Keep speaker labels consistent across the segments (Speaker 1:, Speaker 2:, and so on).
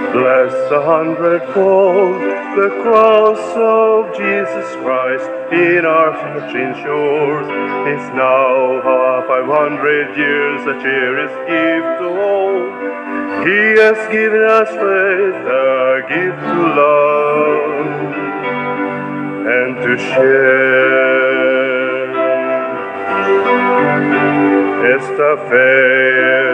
Speaker 1: Bless a hundredfold the cross of Jesus Christ in our virgin shores. Is now 500 years a cherished gift to all. He has given us faith, a gift to love and to share. Esta fe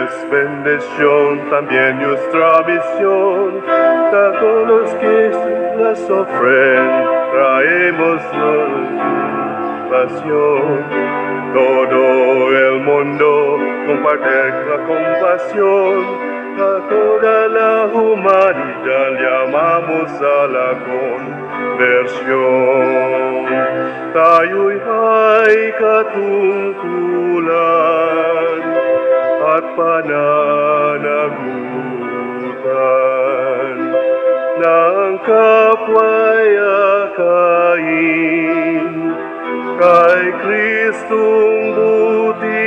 Speaker 1: es bendición, también nuestra misión. A todos los que las ofrecen, traemos pasión. Todo el mundo comparte la compasión. A toda la humanidad llamamos a la conversión. Tayo'y ay katungkulan at pananagutan ng kapwa'y akayin kay Kristong buti.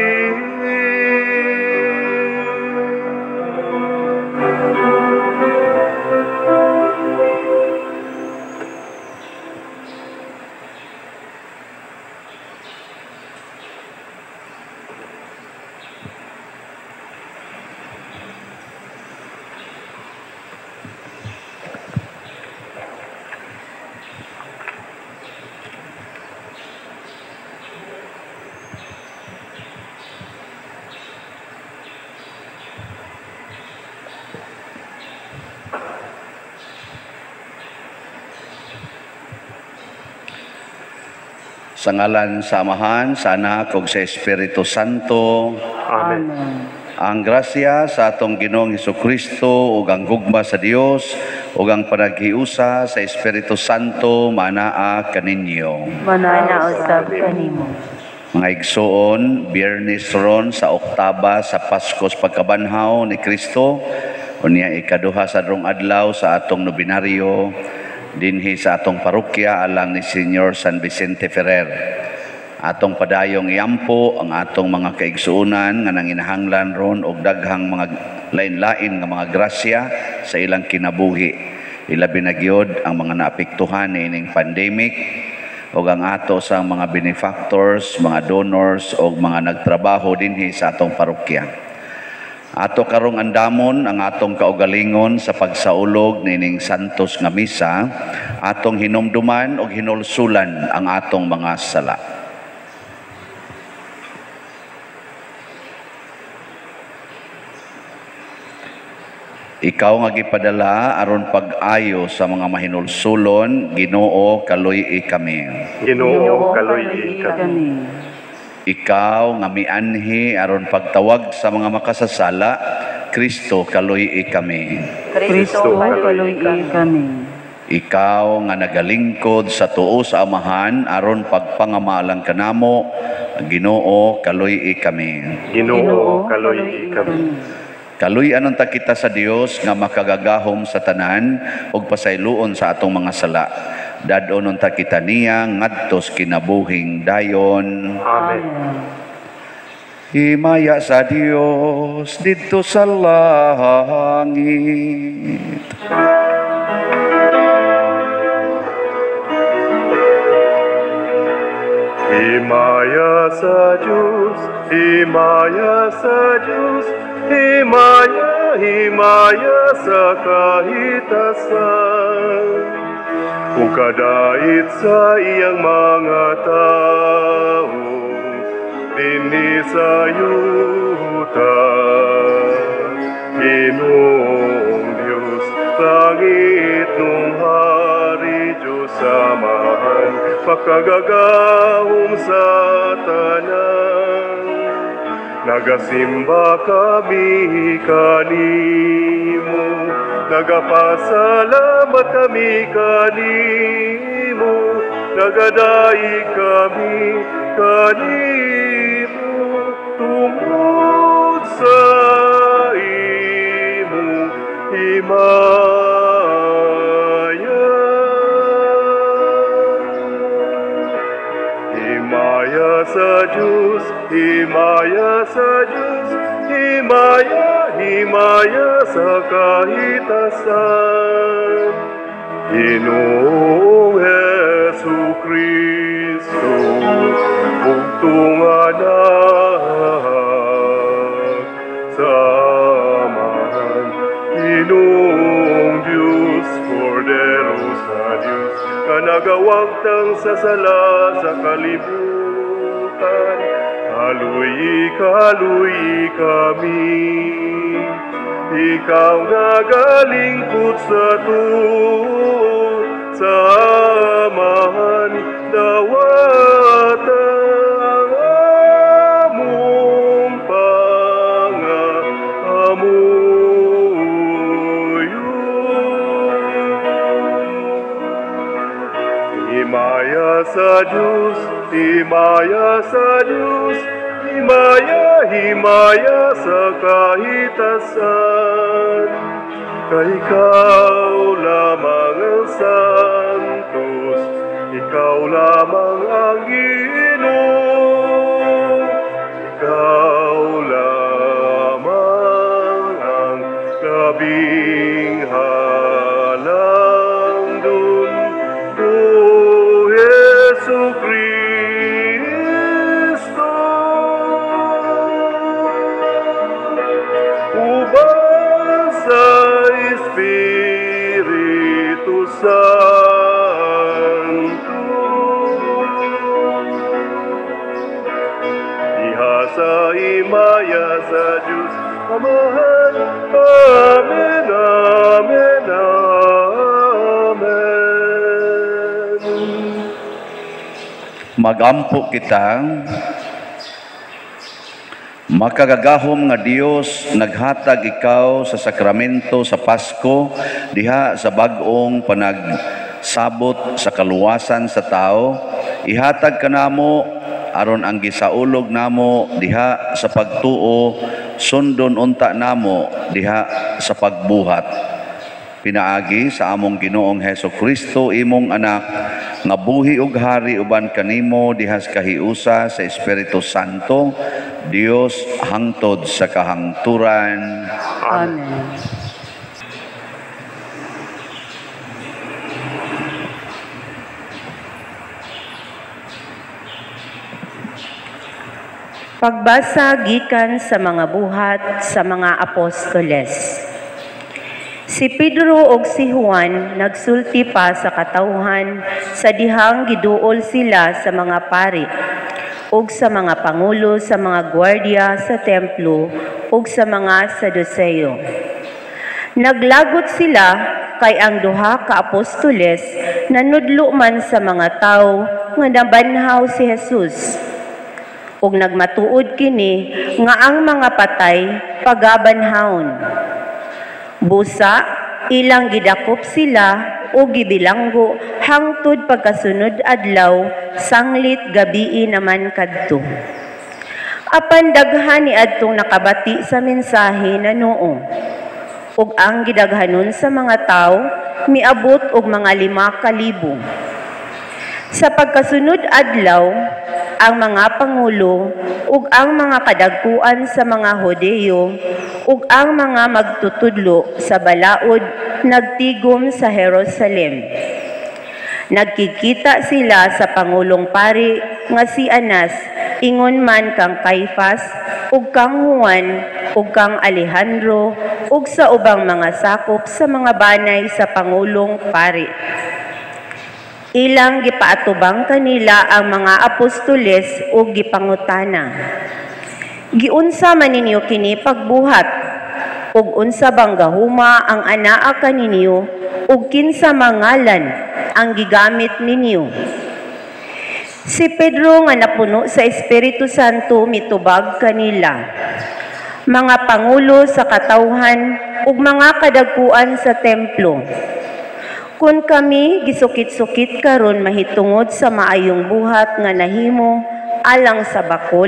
Speaker 2: Sa ngalan sa Amahan, sa Anak, ug sa Espiritu Santo.
Speaker 1: Amen.
Speaker 2: Ang grasya sa atong Ginoong Hesukristo ug ang gugma sa Dios ug ang panaghiusa sa Espiritu Santo manaa kaninyo.
Speaker 3: Manaa usab kanimo.
Speaker 2: Mga igsoon, Biyernes ron sa oktaba sa Paskos pagkabanhaw ni Kristo, unya ikaduha sa drong adlaw sa atong nobinaryo dinhi sa atong parokya alang ni Senior San Vicente Ferrer. Atong padayong iampo ang atong mga kaigsuunan nga nanginahanglan ron og daghang mga lain-lain nga mga grasya sa ilang kinabuhi. Ilabi na gyud ang mga naapektuhan niining pandemic ug ang ato sa mga benefactors, mga donors ug mga nagtrabaho dinhi sa atong parokya. Ato karong andamon ang atong kaugalingon sa pagsaulog nining santos nga misa, atong hinumduman ug hinulsulan ang atong mga sala. Ikaw nga gipadala aron pag-ayo sa mga mahinulsulon, Ginoo kaluy-i kami.
Speaker 1: Ginoo kaluy-i kami.
Speaker 2: Ikaw nga mianhi aron pagtawag sa mga makasasala, Kristo kaluy-i kami.
Speaker 3: Kristo kaluy-i kami.
Speaker 2: Ikaw nga nagalingkod sa tuo sa Amahan aron pagpangamalang kanamo, Ginoo kaluy-i kami.
Speaker 1: Ginoo kaluy-i kami.
Speaker 2: Kaluy-anon ta kita sa Dios nga makagagahom sa tanan ug pasayloon sa atong mga sala. Dadonon ta kita niya ngadtos kinabuhing dayon.
Speaker 1: Amen.
Speaker 2: Himaya sa Dios didto sa langit.
Speaker 1: Himaya sa Diyos, himaya sa Diyos, himaya sa kahitasan. Kung kadait sa iyang mga tao, dinhi sa yuta. Ginoong Diyos, langit nung hari, Diyos Amahan, makagagahom sa tanan. Nagasimba kami kanimo, nagapasalamat kami kanimo, nagadai kami kanimo, tungod sa imong himaya. Himaya sa Diyos, himaya sa Diyos, himaya sa kahitasan. Ginoong Hesu Kristo, bugtong anak, samahan, Ginoong Diyos, Kordero sa Diyos, kanagawagtang sa sala sa kalibutan, kaluy kami. Ikaw nagalingkod sa tuon, samahan dawat ang among Himaya sa Diyos, himaya sa Diyos, himaya sa kahitasan. Kay ikaw lamang ang santos, ikaw lamang ang Ginoo, ikaw lamang ang labing halangdon, O Hesu Kristo. Ubang sa Espiritu Santo, diha sa himaya sa Diyos Amahan. Amen, amen, amen.
Speaker 2: Magampo kita. Makagagahom nga Dios, naghatag ikaw sa sakramento sa Pasko diha sa bag-ong panagsabot sa kaluwasan sa tao. Ihatag kanamo aron ang gisaulog namo diha sa pagtuo sundon unta namo diha sa pagbuhat. Pinaagi sa among Ginoong Hesu Kristo, imong anak, nga buhi ug hari uban kanimo diha sa kahiusa sa Espiritu Santo, Dios hangtod sa kahangturan.
Speaker 3: Amen. Pagbasa gikan sa mga buhat sa mga apostoles. Si Pedro ug si Juan nagsulti pa sa katawhan sa dihang giduol sila sa mga pari ug sa mga pangulo sa mga gwardiya sa templo ug sa mga Saduceo. Naglagot sila kay ang duha ka apostoles nanudlo man sa mga tawo nga nabanhaw si Jesus. Ug nagmatuod kini nga ang mga patay pagabanhawon. Busa, ilang gidakop sila o gibilanggo hangtod pagkasunod adlaw, sanglit gabii naman kadto. Apan daghan ni adtong nakabati sa mensahe na noo. Ug ang gidaghanon sa mga tawo miabot og mga 5,000. Sa pagkasunod adlaw, ang mga pangulo ug ang mga kadagkuan sa mga Hodeo ug ang mga magtutudlo sa balaod nagtigom sa Jerusalem. Nagkikita sila sa Pangulong Pari nga si Anas, ingon man kang Caifas ug kang Juan ug kang Alejandro ug sa ubang mga sakop sa mga banay sa Pangulong Pari. Ilang gipaatubang kanila ang mga apostoles ug gipangutana. Giunsa man ninyo kini pagbuhat? Ug unsa bang gahuma ang anaa kaninyo? Ug kinsa mangalan ang gigamit ninyo? Si Pedro nga napuno sa Espiritu Santo mitubag kanila. Mga pangulo sa katawhan ug mga kadagkuan sa templo. Kung kami gisukit-sukit karon mahitungod sa maayong buhat nga nahimo alang sa bakol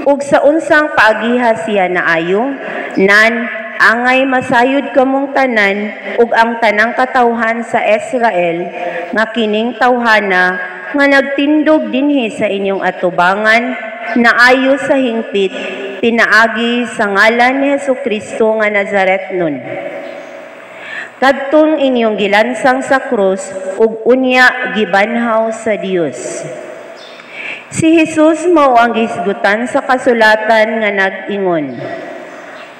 Speaker 3: ug sa unsang paagiha siya naayo, nan angay masayod kamong tanan ug ang tanang katawhan sa Israel nga kining tawhana nga nagtindog dinhi sa inyong atubangan naayo sa hingpit pinaagi sa ngalan ni Hesukristo nga Nazaretnon. Kadtong inyong gilansang sa krus ug unya gibanhaw sa Dios. Si Jesus mao ang gisgutan sa kasulatan nga nag-ingon,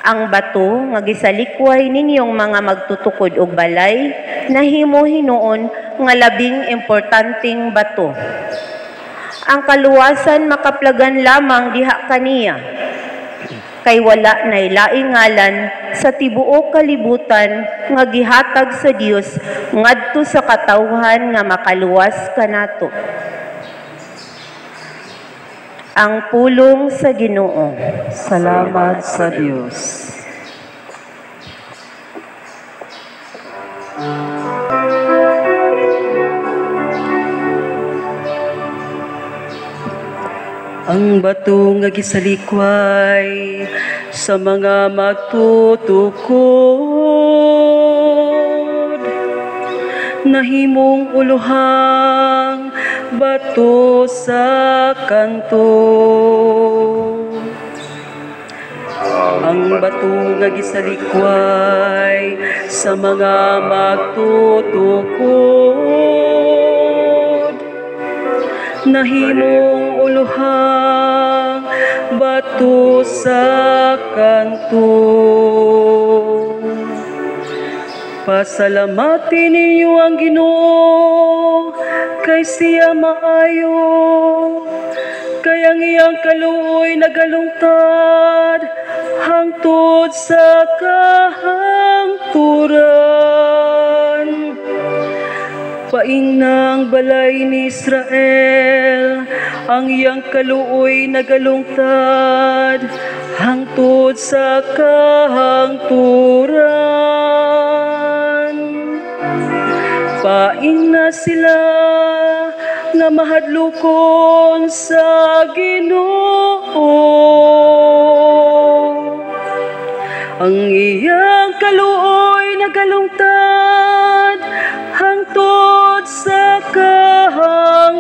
Speaker 3: ang bato nga gisalikway ninyong mga magtutukod og balay nahimo hinuon nga labing importanteng bato. Ang kaluwasan makaplagan lamang diha kaniya, kay wala nay laing ngalan sa tibuok kalibutan nga gihatag sa Dios ngadto sa katawhan nga makaluwas kanato. Ang pulong sa Ginoo.
Speaker 4: Salamat sa Diyos. Ang bato nga gisalikway sa mga magtutukod, nahimong uluhang bato sa kanto. Ang bato nga gisalikway sa mga magtutukod, nahimong uluhang bato sa kanto. Pasalamatin ninyo ang Ginoo, kay siya maayo, kay ang iyang kaluoy nagalungtad hangtod sa kahangturan. Paing ng balay ni Israel, ang iyang kaluoy nagalungtad hangtod sa kahangturan. Paing na sila nga mahadlokon sa Ginoo, ang iyang kaluoy nagalungtad hangtod sa kahangturan.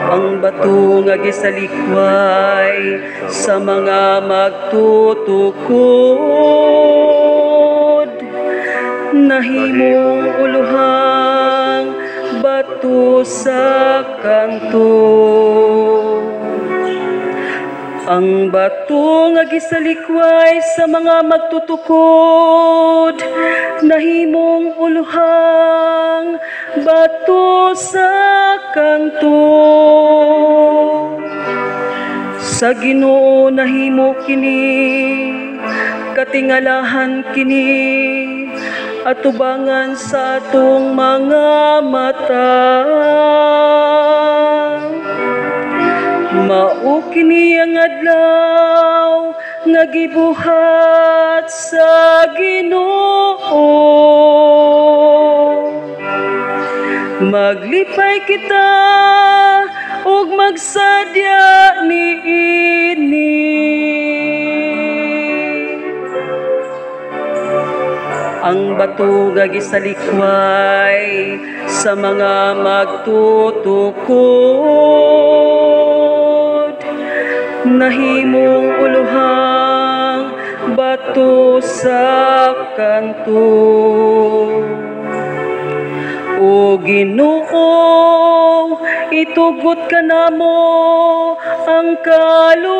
Speaker 4: Ang bato nga gisalikway sa mga magtutukod, nahimong uluhang bato sa kanto. Ang bato nga gisalikway sa mga magtutukod, nahimong uluhang bato sa kanto. Sa Ginoo nahimo kini, katingalahan kini, atubangan sa atong mga mata. Mao kini ang adlaw nga gibuhat sa Ginoo. Maglipay kita ug magsadya niini. Ang bato nga gisalikway sa mga magtutukod, nahimong uluhang bato sa kanto. O Ginoo, itugot ka namo ang kaluwasan.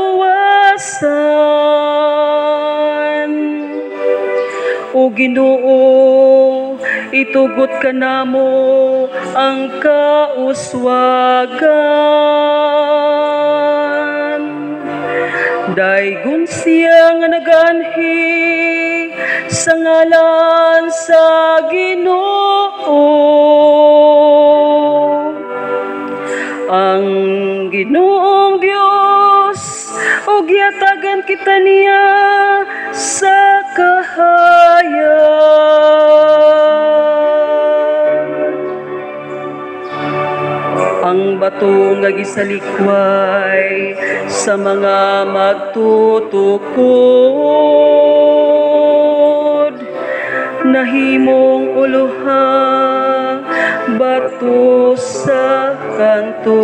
Speaker 4: O Ginoo, itugot ka namo ang kauswagan. Daygon siya nga naganhi sa ngalan sa Ginoo. Ang Ginoong Dios, ug yatagan kita niya sa kahayan. Ang bato nga gisalikway sa mga magtutukod, nahimong uluhang bato sa kanto.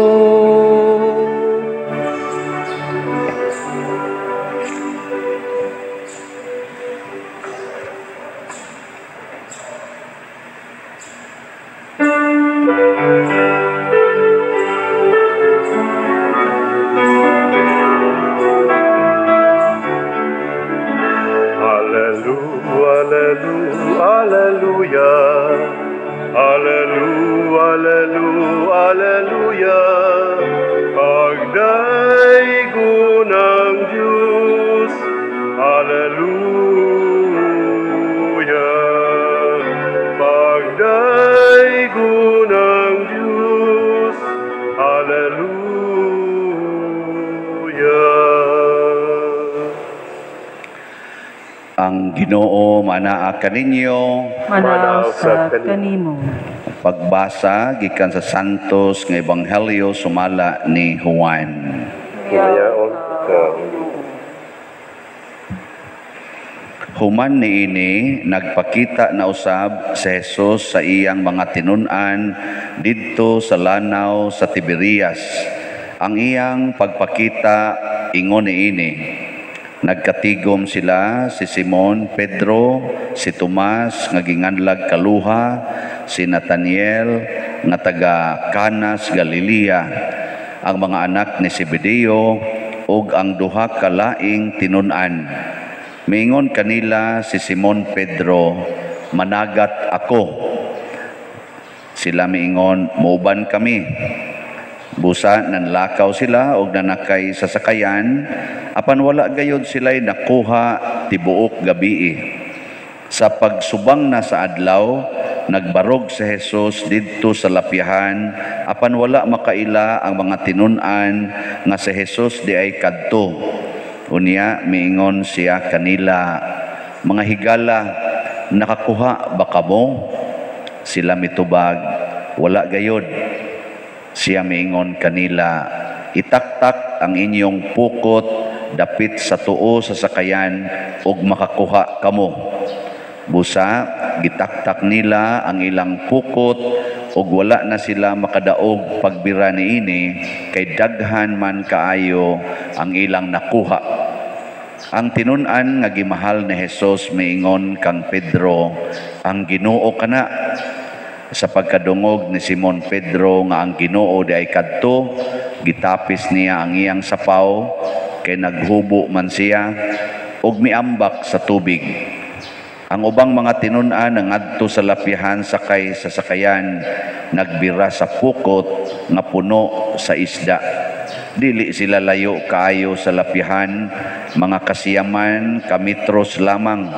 Speaker 2: Ang Ginoo manaa kaninyo.
Speaker 4: Manaw sa kanimo.
Speaker 2: Pagbasa gikan sa Santos nga Ebanghelyo sumala ni Juan.
Speaker 1: Humayaon ka.
Speaker 2: Human niini nagpakita na usab si Jesus sa iyang mga tinun-an didto sa lanaw sa Tiberias. Ang iyang pagpakita ingon niini. Nagkatigom sila si Simon Pedro, si Tomas nga ginganlag kaluha, si Nathaniel nga taga Canas Galilea, ang mga anak ni Zebedeo ug ang duha ka laing tinun-an. Miingon kanila si Simon Pedro, "Managat ako." Sila miingon, "Muuban kami." Busa nanlakaw sila og nanakay sa sakayan, apan wala gayud sila'y nakuha tibuok gabii. Sa pagsubang na sa adlaw, nagbarog si Jesus didto sa lapyahan, apan wala makaila ang mga tinun-an nga si Jesus di ay kadto. Unya miingon siya kanila, "Mga higala, nakakuha ba kamo?" Sila mitubag, "Wala gayod." Siya miingon kanila, "Itaktak ang inyong pukot dapit sa tuo sa sakayan ug makakuha kamo." Busa gitaktak nila ang ilang pukot ug wala na sila makadaog pagbira niini kay daghan man kaayo ang ilang nakuha. Ang tinun-an nga gimahal ni Jesus miingon kang Pedro, "Ang Ginoo kana." Sa pagkadungog ni Simon Pedro nga ang Ginoo di ay kadto, gitapis niya ang iyang sapaw kay naghubo man siya ug miambak sa tubig. Ang ubang mga tinun-an nangadto sa lapyahan sakay sa sakayan, nagbira sa pukot nga puno sa isda. Dili sila layo kaayo sa lapyahan, mga kasiyaman kamitros lamang.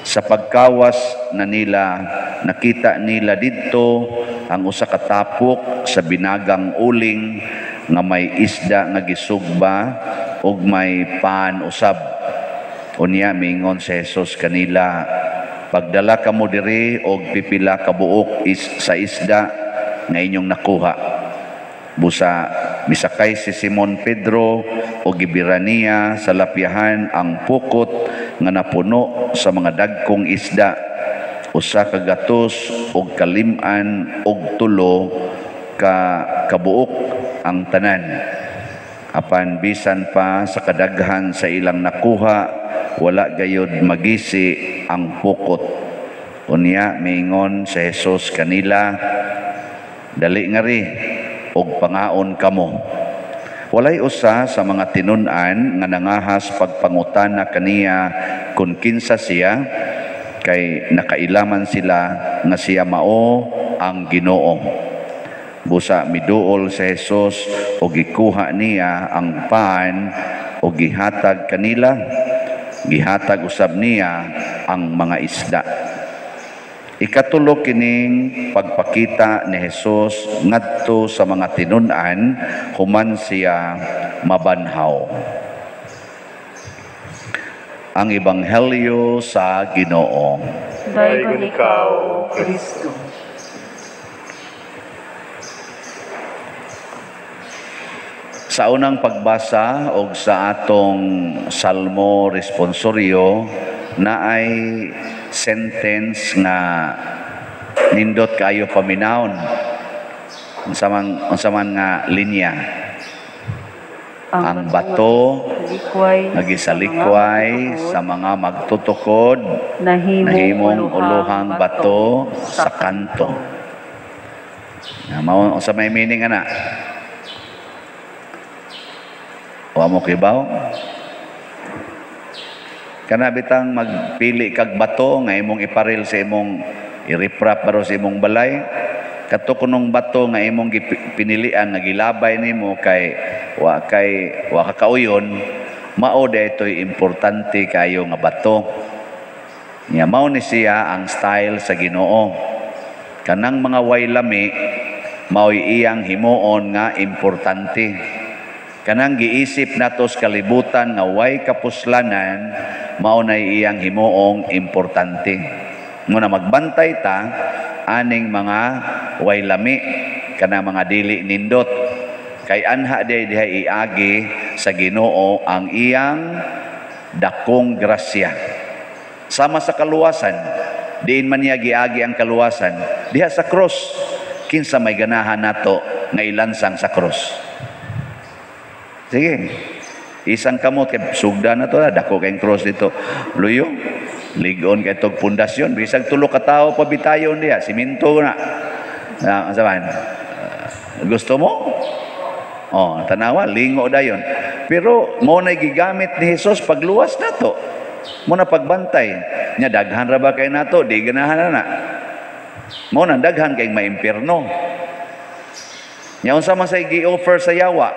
Speaker 2: Sa pagkawas na nila, nakita nila didto ang usa ka tapok sa binagang uling nga may isda nga gisugba ug may paan usab. Unya miingon si Jesus kanila, "Pagdala kamo diri og pipila ka buok sa isda nga inyong nakuha." Busa misakay si Simon Pedro o gibira niya sa lapyahan ang pukot nga napuno sa mga dagkong isda, usa ka gatos og kalim-an og tulo ka kabuok ang tanan. Apan bisan pa sa kadaghan sa ilang nakuha, wala gayud magisi ang pukot. Unya miingon si Jesus kanila, "Dali ngari og pangaon kamo." Walay usa sa mga tinun-an nga nangahas pagpangutana kaniya kung kinsa siya, kay nakailaman sila nga siya mao ang Ginoo. Busa miduol si Jesus o gikuha niya ang paan o gihatag kanila, gihatag usab niya ang mga isda. Ikatulo kining pagpakita ni Jesus ngadto sa mga tinun-an human siya mabanhaw. Ang Ebanghelyo sa Ginoo.
Speaker 4: Dayon ikaw, Kristo.
Speaker 2: Sa unang pagbasa o sa atong salmo responsoryo na ay sentence nga nindot kayo paminawon. unsa man nga linya. Ang bato nagisalikway sa mga magtutukod nahimong uluhang bato sa kanto. Mao sa may meaning ana. Wa mo kibaw? Kana bitang magpili kag bato nga imong iparil sa imong iriprap baro sa imong balay. Kato kunong bato nga imong pinilian nga gilabay nimo kay wa kakauyon, mao daytoy importante kayo nga bato. Nya mao ni siya ang style sa Ginoo. Kanang mga way lami mao'y iyang himuon nga importante. Kanang giisip nato sa kalibutan nga way kapuslanan mao na iyang himuong importante. Muna magbantay ta aning mga way lami kanang mga dili nindot kay anha diha iagi sa Ginoo ang iyang dakong grasya. Sama sa kaluwasan, diin man niya giagi ang kaluwasan, diha sa cross kinsa may ganahan nato nga ilansang sa cross. Sige, isang kamot kay sugda na to, dako kay cross dito. Luyo, ligon kay tog pundasyon, bisag tulo ka tawo pabitayon diha, siminto na. Saban, gusto mo? Oh, tanawa, lingo dayon. Pero mo na gigamit ni Hesus pagluwas nato. Mo na pagbantay. Nya daghan ra ba kay nato, di ganahan na. Mo na daghan kay maimpierno. Nya unsa man say gi-offer sa yawa?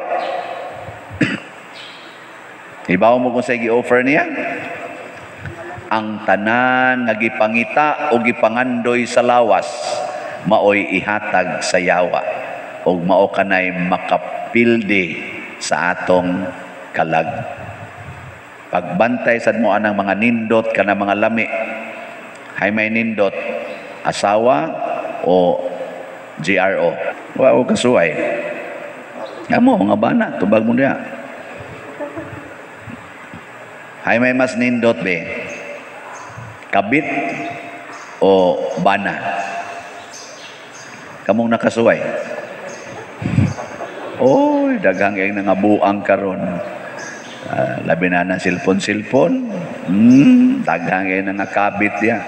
Speaker 2: Ibaw mo kung say gi-offer niya? Ang tanan nga gipangita o gipangandoy sa lawas maoy ihatag sa yawa ug mao kanay makapildi sa atong kalag. Pagbantay sad mo anang mga nindot kana mga lami. Hay may nindot asawa o GRO. Wa o kasuway. Amo nga bana tubag mo diha. Hay may mas nindot be. Kabit o bana. Kamong nakasuway. Oy, daghang kay nangabuang karon. Labi na ng silpon-silpon. Daghang kay nangakabit diya.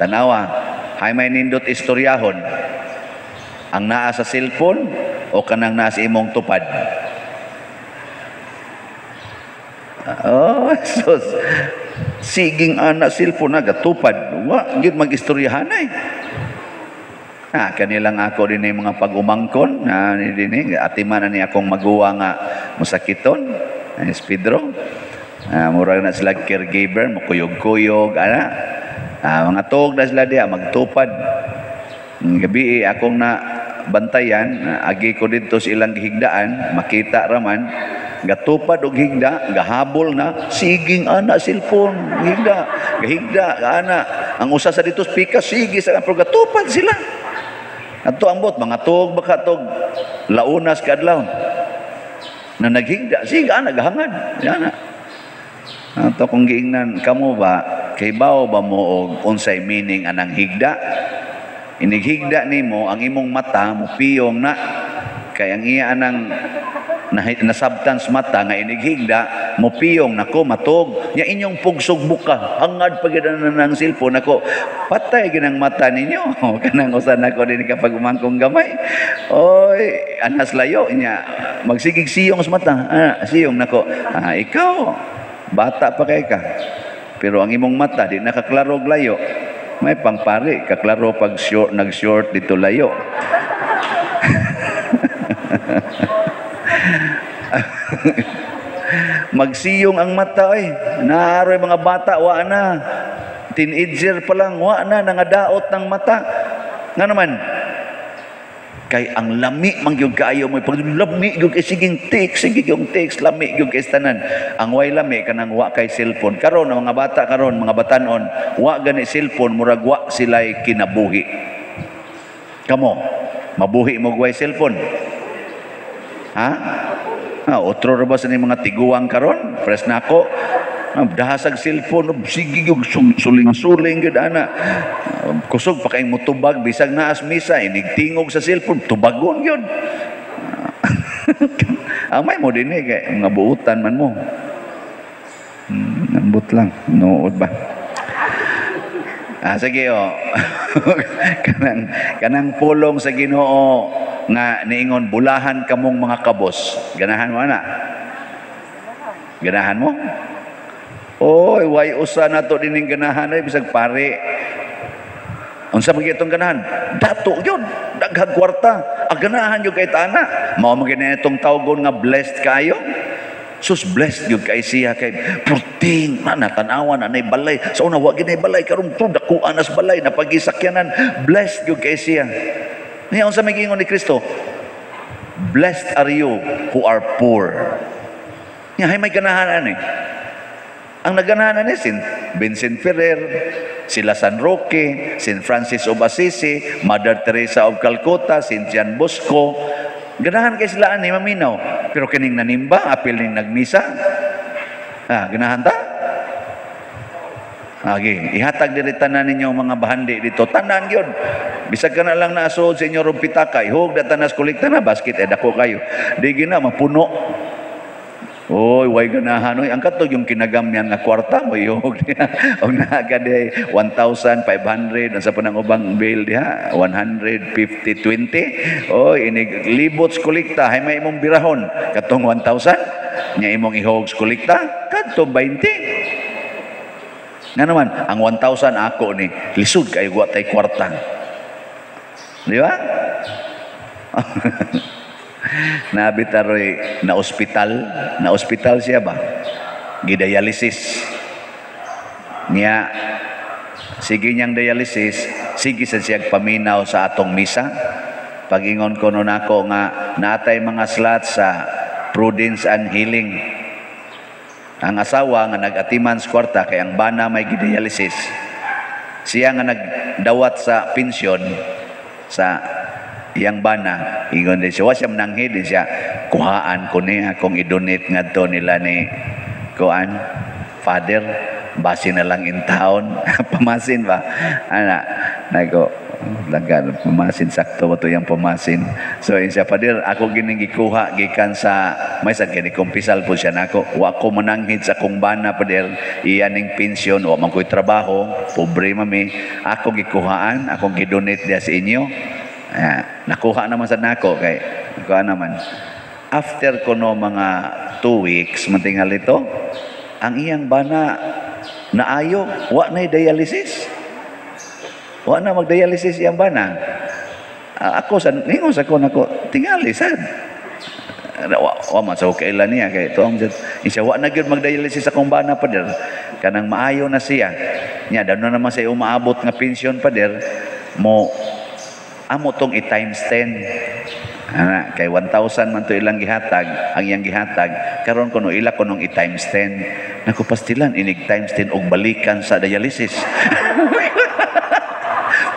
Speaker 2: Tanawa, hay may nindot istoryahon. Ang naa sa silpon o kanang naa sa imong tupad. Oh, sus. Siging anak silpon na gatupad. Wa, gid mag-istoryahan ay. Kanilang ako din yung mga pag-umangkon na din atiman na ni akong maguwa nga musakiton is Pedro murag na sila caregiver makuyog-kuyog mga tuog na sila diya magtupad gabi akong na bantayan agi ko dito sa ilang gihigdaan makita raman gatupad og higda gahabol na siging ana cellphone gahigda ana ang usa sa dito speaker sige sa gatupad sila. Ato ambot mga tuog baka tog launas kadlaw na naghigda siga naghangad yana ato kung giingnan kamo ba kay bao ba mo og unsay meaning anang higda inighigda nimo ang imong mata mo piyong na kay ang iya anang nasabtans mata nga inighigda mo piyong nako matog nya inyong pugsog buka hangad pagidanan ng cellphone nako patay ginang mata ninyo kanang usan nako din kapag umangkong gamay oy anas layo nya magsigig siyong sa mata siyong nako ikaw bata pa kay ka pero ang imong mata di nakaklaro og layo may pangpari kaklaro pag short nag-short dito layo. Magsiyong ang mata naaroy mga bata wa na teenager pa lang wa na nangadaot ng mata nga naman kay ang lami mangyud kaayo mo pag lami gyud kay siging text sige yung text lami gyud kay tanan ang way lami kanang wa kay cellphone karon ang mga bata karon mga batanon wa gani cellphone murag wa sila'y kinabuhi kamo mabuhi mo way cellphone otro ra ba sa mga tiguang karon press na ako dahasag cellphone, sige yung suling-suling gud ana. Kusog pa kay mutubag bisag naas misa, inigtingog sa cellphone, tubagon yun. Amay mo din kay mga buutan man mo. Nambot lang, nood ba? Sige kanang pulong sa Ginoo nga niingon bulahan kamong mga kabos. Ganahan mo ana? Ganahan mo? Oy, way usa na to dining ganahan ay bisag pare. Unsa man itong ganahan? Dato yun, daghang kwarta. Ganahan yung kay tana. Mao man gani itong tawgon nga blessed kayo. Sus blessed yung kay siya kay purting natanawan anay balay. Sa una wa ginay balay karon to dakuan as balay na pagisakyanan. Blessed yung kay siya. Niya unsa may giingon ni Kristo? Blessed are you who are poor. Niya hay may ganahan ani. Ang naganahan ni Saint Vincent Ferrer, sila San Roque, Saint Francis of Assisi, Mother Teresa of Calcutta, Saint John Bosco. Ganahan kay sila ani maminaw. Pero kining nanimba, apil ning nagmisa. Ganahan ta? Ihatag diri tanan ninyo mga bahandi dito. Tanan gyud. Bisag ka na lang naasuod sa inyo rong pitaka, ihog na tanas kolekta na basket dako kayo. Di gina mapuno. Oy, way ganahan oy. Ang katog yung kinagamyan nga kwarta mo ihog niya. Og naagad 1,500 unsa pa nang ubang bill diha 150-20. Oy, inig libots kolekta hay may imong birahon katong 1,000 nya imong ihog kolekta kadto 20. Nga naman ang 1,000 ako ni lisod kay wa tay kwarta. Di ba? Nabitaroy na ospital siya ba? Gidialysis niya. Sige niyang dialysis, sige sa siya paminaw sa atong misa. Pagingon ko nun ako nga natay mga slots sa Prudence and Healing. Ang asawa nga nag-atiman sa kwarta kay ang bana may gidialysis. Siya nga nagdawat sa pensyon sa iyang bana, ingon din siya, wasya mananghid din siya, kuhaan ko niya kung i-donate nga to nila ni kuan, father, basi na lang in town, pamasin ba? Nago, lagan, pamasin, sakto ba to yung pamasin? So, yun siya, father, ako gining gikuha, gikan sa, may sad gini, kumpisal po siya na ako, wa ko mananghid sa kong bana, father, iyaning pensyon, o man ko'y trabaho, pobre mami, ako gikuhaan, akong gidonate dia sa inyo. Nakuha naman sa nako kay nakuha naman after ko no mga 2 weeks matingal ito ang iyang bana naayo wa na dialysis, wa na mag-dialysis iyang bana. Ako sa ningon sa ko nako tingali sad wa man sa kailan niya kay to ang siya wa na gyud mag-dialysis akong bana pader kanang maayo na siya nya daw na naman sa umaabot nga pensyon pader mo amo tong i-times 10. Kay 1,000 man to ilang gihatag, ang iyang gihatag, karon kuno ila kuno i-times 10. Naku pastilan inig times 10 og balikan sa dialysis.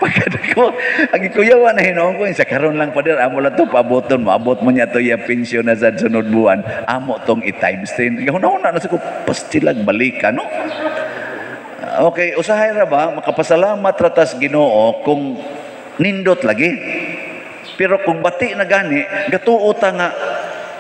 Speaker 2: Pagkada ko, ang ikuyawan na hinoon ko, sa karon lang pa din, amo lang to, paaboton mo, abot mo niya to yung pensyon na sa sunod buwan, amo tong i-times 10. Una-una na sa ko, pastilan balikan, no? Okay, usahay ra ba, makapasalamat ratas Ginoo kung nindot lagi. Pero kung bati na gani, gatuo ta nga,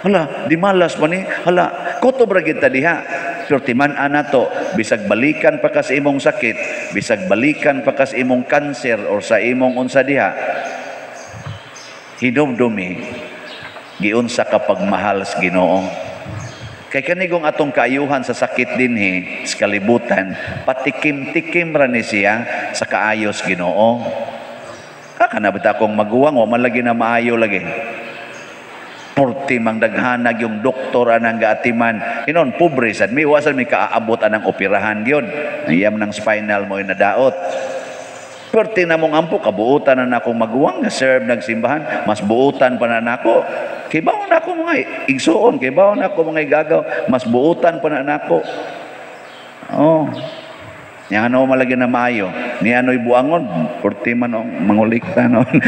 Speaker 2: hala, di malas pa ni, hala, kutob ra kita diha. Pero timan-an nato, bisag balikan pa ka sa imong sakit, bisag balikan pa ka sa imong cancer or sa imong unsa diha, hinumdumi, giunsa ka pagmahal sa Ginoo. Kay kanigong atong kaayuhan sa sakit dinhi, sa kalibutan, patikim-tikim ra ni siya sa kaayos Ginoo. Kanabit akong maguwang, o malagi na maayo lagi. Porti mang daghanag yung doktor anang gaatiman. Inon, pobre sad. May wasan may kaaabot anang operahan yun. Iyam ng spinal mo yung nadaot. Porti na mong ampo, kabuutan na akong maguwang, na-serve nagsimbahan, mas buutan pa na nako. Kibaw na ako mga igsuon, kibaw na ako mga igagaw, mas buutan pa na nako. Oh. Yang ano malagi na maayo ni ano'y buangon porti man mangulikta noon.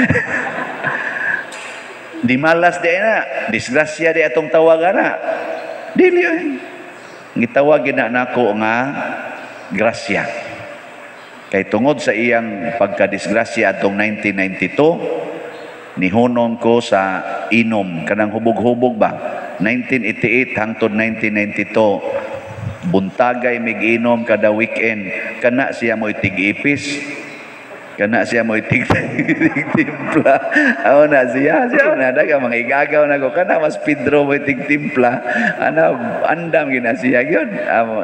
Speaker 2: Di malas di na disgrasya di atong tawagan na dili Gitawag na nako nga grasya. Kay tungod sa iyang pagkadisgrasya atong 1992, nihunong ko sa inom kanang hubog-hubog ba 1988 hangtod 1992, buntagay mig-inom kada weekend. Kana siya mo itig-ipis, kana siya mo itig-timpla. Aw na siya na daga mga igagaw na ko kana mas Pedro mo itig-timpla. Ana andam gina siya gyud.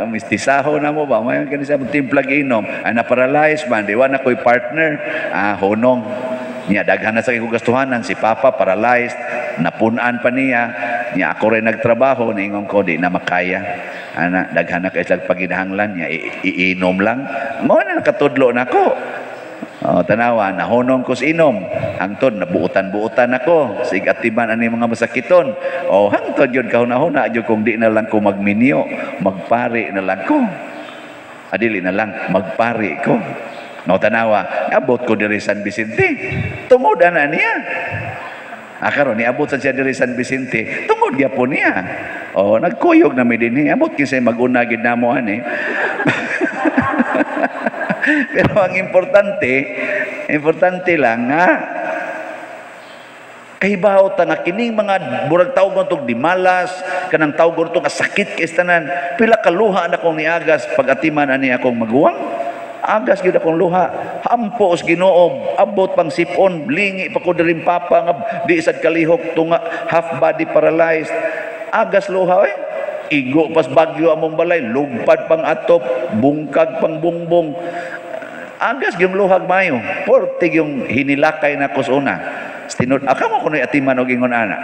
Speaker 2: Mistisaho na mo ba may kani sa timpla ginom. Ana paralyzed man di wa na koy partner. Honong niya daghan na sa gastuhanan si Papa paralyzed, napunan pa niya ako rin nagtrabaho ningon ko di na makaya. Ana daghan na kay slag paginahanglan niya iinom lang mo na nakatudlo nako. Tanawa nahunong ko sa inom hangtod nabuutan-buutan ako sig atiban ani mga masakiton hangtod yun kahuna-huna jud kung di na lang ko magminyo magpari na lang ko adili na lang magpari ko. Tanawa abot ko diri San Vicente tungod na niya karon ni abot sa siya diri San Vicente tungod gyapon niya nagkuyog na mi dinhi abot kinsay mag-una gid namo ani. Pero ang importante lang nga kahibaw ta nga kining mga burag tawgon tog di malas kanang tawgon to nga sakit kay tanan pila ka luha na kong niagas pag-atiman ani akong maguwang agas gyud akong luha hampo os Ginoo abot pang sipon lingi pa ko diri Papa nga di sad kalihok tunga half body paralyzed agas luha igo pas bagyo among balay lugpad pang atop bungkag pang bungbong agas gyung luhag mayo portig yung hinilakay na kusuna tinod akamo kunoy atiman og ingon ana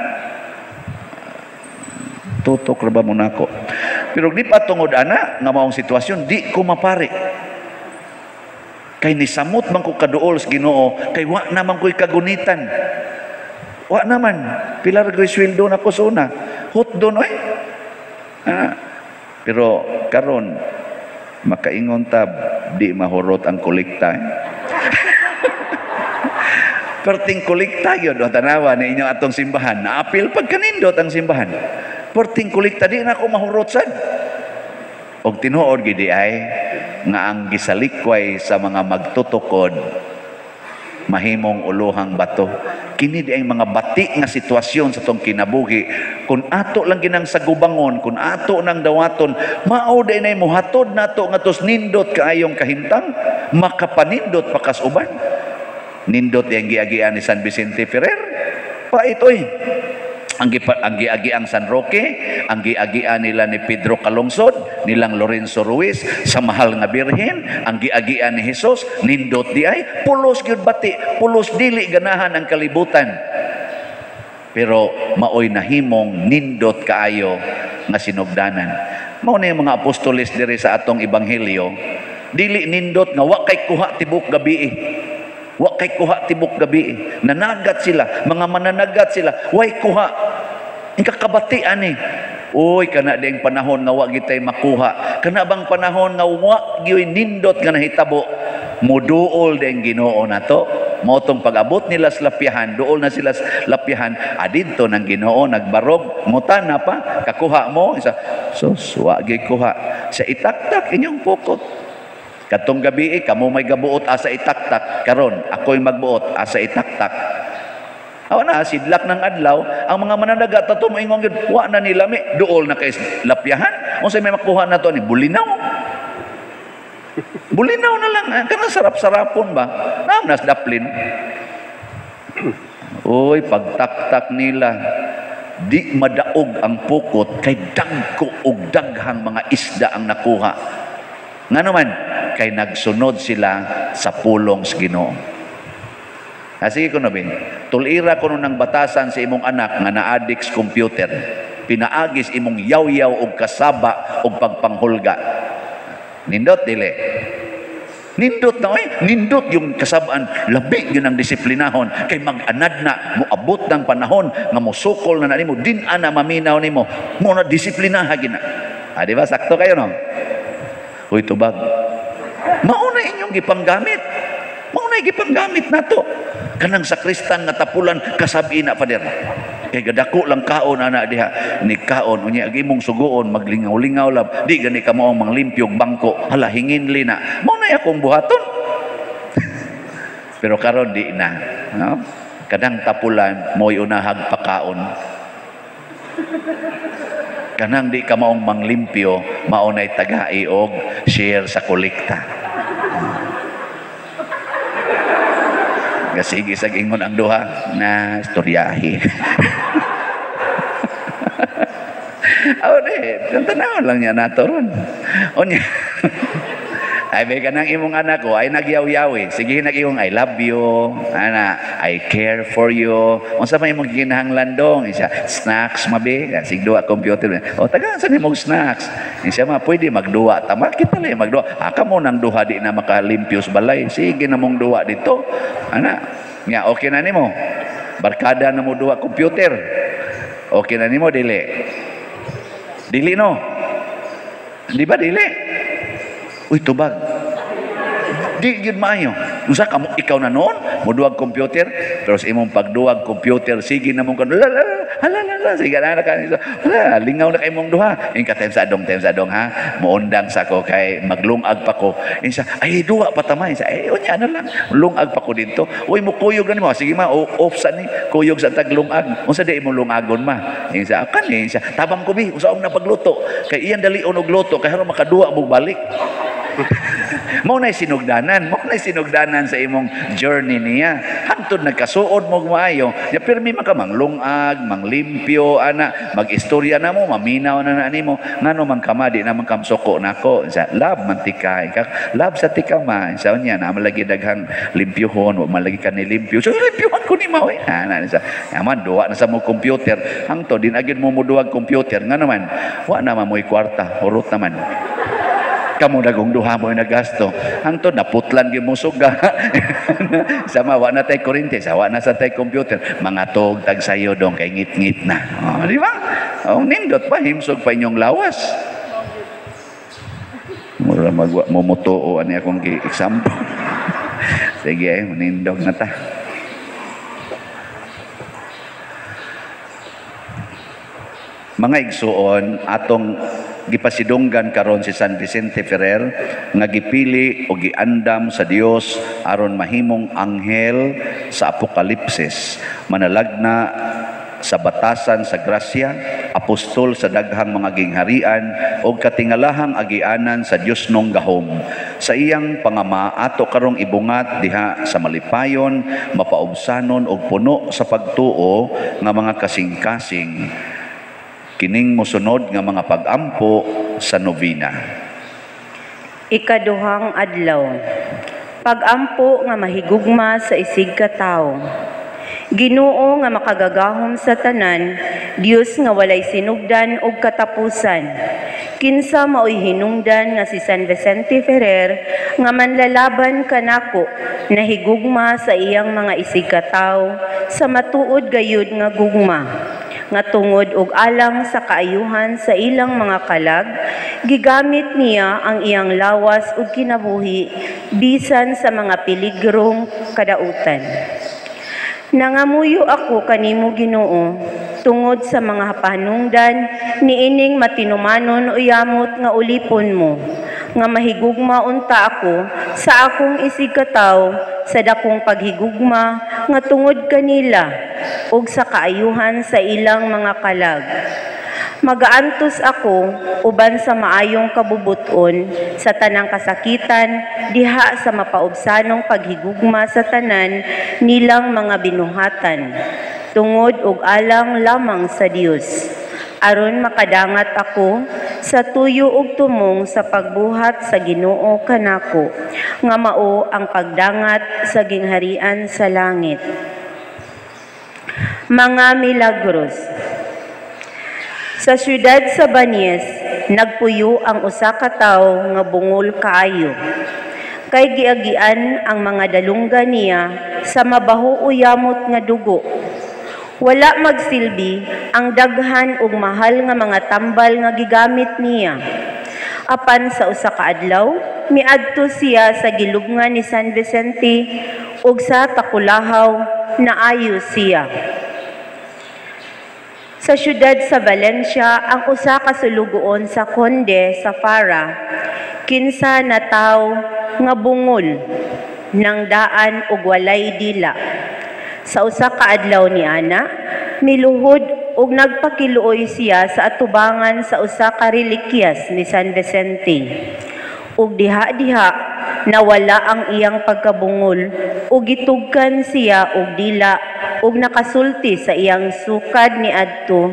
Speaker 2: tutok ra ba mo nako pero di pa tungod ana nga maong sitwasyon di ko mapari kay nisamot man ko kaduol sa Ginoo kay wa naman ko'y kagunitan wa naman pilar ko'y sweldo na kusuna hutdon pero karon makaingon tab di mahurot ang kolekta perting kolekta yun tanawa na inyo atong simbahan naapil pagkanindot ang simbahan perting kolekta di na ako mahurot sad og tinuod gid ay nga ang gisalikway sa mga magtutukod mahimong uluhang bato kini di ay mga bati nga sitwasyon sa tong kinabuhi kun ato lang ginang sagubangon kun ato nang dawaton mao day nay muhatod nato nga tos nindot kaayong kahimtang makapanindot pa kas uban nindot yang giagian ni San Vicente Ferrer paitoy ang giagiang San Roque ang giagian nila ni Pedro Calungsod nilang Lorenzo Ruiz sa mahal nga birhen ang giagian ni Jesus nindot di ay pulos gyud bati pulos dili ganahan ang kalibutan pero maoy nahimong nindot kaayo nga sinugdanan mao na yung mga apostoles diri sa atong ebanghelyo dili nindot nga wa kay kuha tibok gabi wa kay kuha tibok gabi nanagat sila mga mananagat sila way kuha ang kakabati ani uy kana ding panahon nga wa gitay makuha kana bang panahon nga wa gyud nindot nga nahitabo muduol ding Ginoo nato mao tong pag-abot nila sa lapyahan duol na sila sa lapyahan adidto nang Ginoo nagbarog mutan na pa kakuha mo isa sus wa gyud kuha sa itaktak inyong pukot katong gabi kamo may gabuot asa itaktak karon ako'y magbuot asa itaktak na sidlak ng adlaw ang mga mananaga tato moingon gyud wa na nila mi duol na kay lapyahan unsay may makuha na to ni bulinaw na lang kana sarap-sarapon ba nas daplin oy pagtaktak nila di madaog ang pukot kay dagko og daghang mga isda ang nakuha nga naman kay nagsunod sila sa pulong sa Ginoo. Sige ko na bin, tulira ko nang batasan sa imong anak nga na-addict sa computer. Pinaagis imong yaw-yaw og kasaba og pagpanghulga. Nindot dili. Nindot na nindot yung kasabaan, labi yun ang disiplinahon kay mag-anad na moabot ng panahon nga mosukol na nimo din ana maminaw nimo mo na disiplinaha gina. Di ba sakto kayo no? Uy tubag. Mauna inyong gipanggamit. Mauna gipanggamit nato. Kanang sakristan nga tapulan kasabi na pader. Kay gadako lang kaon anak diha, ni kaon unya agi mong suguon maglingaw-lingaw lab. Di gani ka mo ang manglimpyog bangko. Hala hinginli na. Mao na akong buhaton. Pero karon di na, no? Kadang tapulan mo'y unahag pakaon. Kanang di ka maong manglimpyo, maunay tagai og share sa kolekta. Sige sa ingon ang duha na istoryahi. Aw de, tanaw lang niya nato ron. Onya. Ay may kanang imong anak ko ay nagyaw-yawi. Sige nag-iwang I love you, ana, I care for you. Unsa may imong ginahanglan dong? Isa, snacks mabi, sig duwa computer. O tagaan sa nimong snacks. Isa ma pwede magduwa ta. Bakit na lang magduwa? Aka mo nang duha di na makalimpyos balay. Sige na mong duwa dito. Ana, nya okay na nimo. Barkada na mo duwa computer. Okay na nimo dili. Dili no. Di ba dili? Uy, tubag. Di yun maayo. Usa ka mo, ikaw na noon, muduwag computer, pero sa imong pagduwag computer, sige na mong hala, sige na ka. Lingaw na kay mong duha. Yung ka time sa adong ha, muundang sa ko kay maglungag pa ko. Insa, ay duwa pa tamay. Insa, ay unya na lang, lungag pa ko dito. Uy, mo kuyog na mo. Sige ma, off sa ni, kuyog sa taglungag. Unsa di imong lungagon ma. Insa, kan ni, insa, tabang ko bi, usaong na pagluto. Kay iyan dali unog luto, kay haron makaduwa mo balik. Mao na sinugdanan sa imong journey niya. Hangtod nagkasuod mo maayo. Ya pirmi man ka manglungag, manglimpyo ana, magistorya na mo, maminaw na nimo. Ngano man kamadi na man kamsuko nako. Sa lab mantikay ka. Lab sa tikama. Sa unya na malagi daghang limpyohon, wa malagi ka ni limpyo. So limpyohon ko ni mao. Ana sa. Yaman duwa na sa mo computer. Hangtod din agid mo muduwag computer. Ngano man? Wa na mo'y kwarta, hurot naman. Kamu dagong duha mo nagasto. Hangtod naputlan gyud mo suga. Sama wa na tay kuryente, sawa na sa tay computer. Mga tog tag sayo dong kay ngit-ngit na. Oh, di ba? Oh, nindot pa himsog pa inyong lawas. Mura mumutuo ani akong example. Sige, nindog na ta. Mga igsuon atong gipasidunggan karon si San Vicente Ferrer nga gipili o giandam sa Dios aron mahimong anghel sa Apokalipsis, manalagna sa batasan sa grasya, apostol sa daghang mga gingharian o katingalahang agianan sa Dios nung gahom. Sa iyang pangama ato karong ibungat diha sa malipayon, mapaubsanon og puno sa pagtuo nga mga kasing-kasing kining mosunod nga mga pag-ampo sa novena.
Speaker 3: Ikaduhang adlaw. Pag-ampo nga mahigugma sa isig ka tawo. Ginoo nga makagagahom sa tanan, Dios nga walay sinugdan og katapusan. Kinsa maoy hinungdan nga si San Vicente Ferrer nga manlalaban kanako nahigugma sa iyang mga isig ka tawo sa matuod gayud nga gugma. Nga tungod og alang sa kaayuhan sa ilang mga kalag, gigamit niya ang iyang lawas ug kinabuhi bisan sa mga peligrong kadautan. Nangamuyo ako kanimo Ginoo tungod sa mga panungdan niining matinumanon o yamot nga ulipon mo, nga mahigugma unta ako sa akong isig ka tawo sa dakong paghigugma nga tungod kanila ug sa kaayuhan sa ilang mga kalag. Magaantos ako uban sa maayong kabubuton sa tanang kasakitan diha sa mapaubsanong paghigugma sa tanan nilang mga binuhatan tungod og alang lamang sa Dios. Aron makadangat ako sa tuyo ug tumong sa pagbuhat sa Ginoo kanako nga mao ang pagdangat sa gingharian sa langit. Mga milagros. Sa syudad sa Banies, nagpuyo ang usa ka tawo nga bungol kaayo. Kay giagian ang mga dalungga niya sa mabaho o yamot nga dugo. Wala magsilbi ang daghan ug mahal nga mga tambal nga gigamit niya. Apan sa usa ka adlaw, miadto siya sa gilubngan ni San Vicente ug sa takulahaw naayo siya. Sa syudad sa Valencia, ang usa ka sulugoon sa Conde sa Fara, kinsa na tawo nga bungol ng daan ug walay dila. Sa usa ka adlaw ni ana, miluhod ug nagpakiluoy siya sa atubangan sa usa ka relikyas ni San Vicente. Ug diha-diha nawala ang iyang pagkabungol ug gitugkan siya og dila ug nakasulti sa iyang sukad ni adto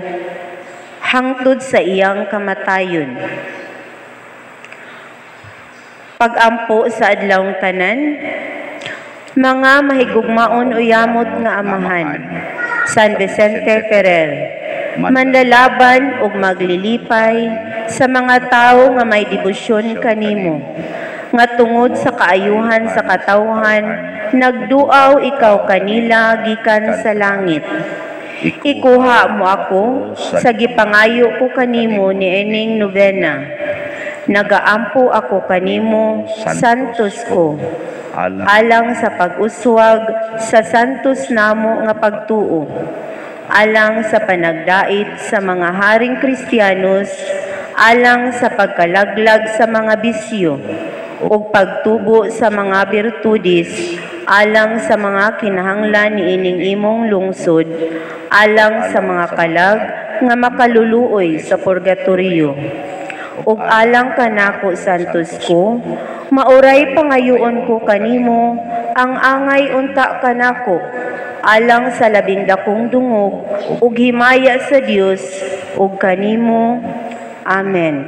Speaker 3: hangtod sa iyang kamatayon. Pag-ampo sa adlawng tanan, mga mahigugmaon o yamot nga amahan, San Vicente Ferrer, manlalaban ug maglilipay sa mga tawo nga may debosyon kanimo, nga tungod sa kaayuhan sa katawhan, nagduaw ikaw kanila gikan sa langit. Ikuha mo ako sa gipangayo ko kanimo ni ening novena. Nagaampo ako kanimo, santos ko, alang sa pag-uswag sa santos namo nga pagtuo, alang sa panagdait sa mga haring Kristiyanos, alang sa pagkalaglag sa mga bisyo, ug pagtubo sa mga birtudis, alang sa mga kinahanglan ni ining imong lungsod, alang sa mga kalag nga makaluluoy sa purgatorio. Ug alang kanako santos ko, mauray pangayoon ko kanimo, ang angay unta kanako, alang sa labing dakong dungog, ug himaya sa Dios ug kanimo. Amen.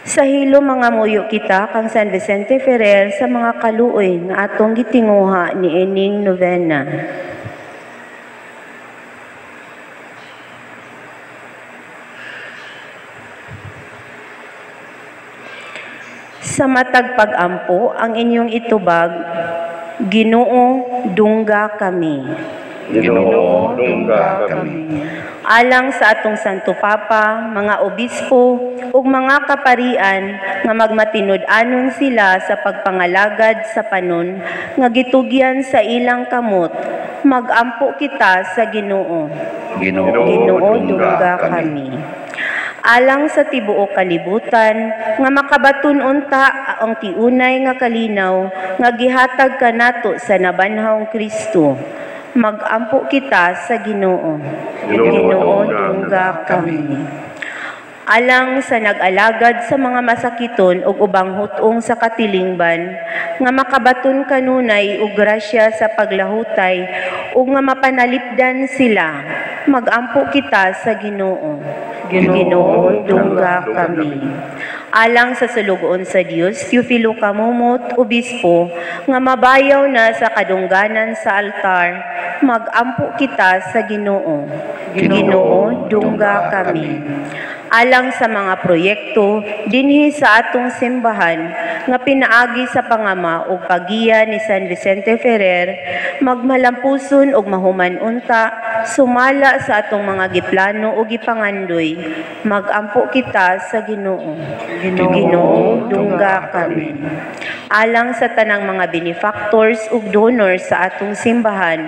Speaker 3: Sa hilo mga muyo kita kang San Vicente Ferrer sa mga kaluoy nga atong gitinguha ni ining novena. Sa matag pag-ampo ang inyong itubag, Ginoo, dungga kami.
Speaker 1: Ginoo, dungga kami.
Speaker 3: Alang sa atong Santo Papa, mga obispo, ug mga kaparian nga magmatinud-anon sila sa pagpangalagad sa panon nga gitugyan sa ilang kamot, magampo kita sa Ginoo. Ginoo, dungga kami. Alang sa tibuok kalibutan nga makabaton unta ang tiunay nga kalinaw nga gihatag kanato sa nabanhawng Kristo, magampo kita sa Ginoo. Ginoo, dungga kami. Alang sa nag-alagad sa mga masakiton ug ubang hutong sa katilingban, nga makabaton kanunay ug grasya sa paglahutay ug nga mapanalipdan sila, magampo kita sa Ginoo. Ginoo, dungga kami. Alang sa sulugoon sa Dios, Teofilo Kamumot, obispo, nga mabayaw na sa kadungganan sa altar, magampo kita sa Ginoo. Ginoo, dungga kami. Alang sa mga proyekto dinhi sa atong simbahan nga pinaagi sa pangama ug pagiya ni San Vicente Ferrer, magmalampuson ug mahuman unta, sumala sa atong mga giplano ug gipangandoy, magampo kita sa Ginoo. Ginoo, dungga kami. Alang sa tanang mga benefactors ug donors sa atong simbahan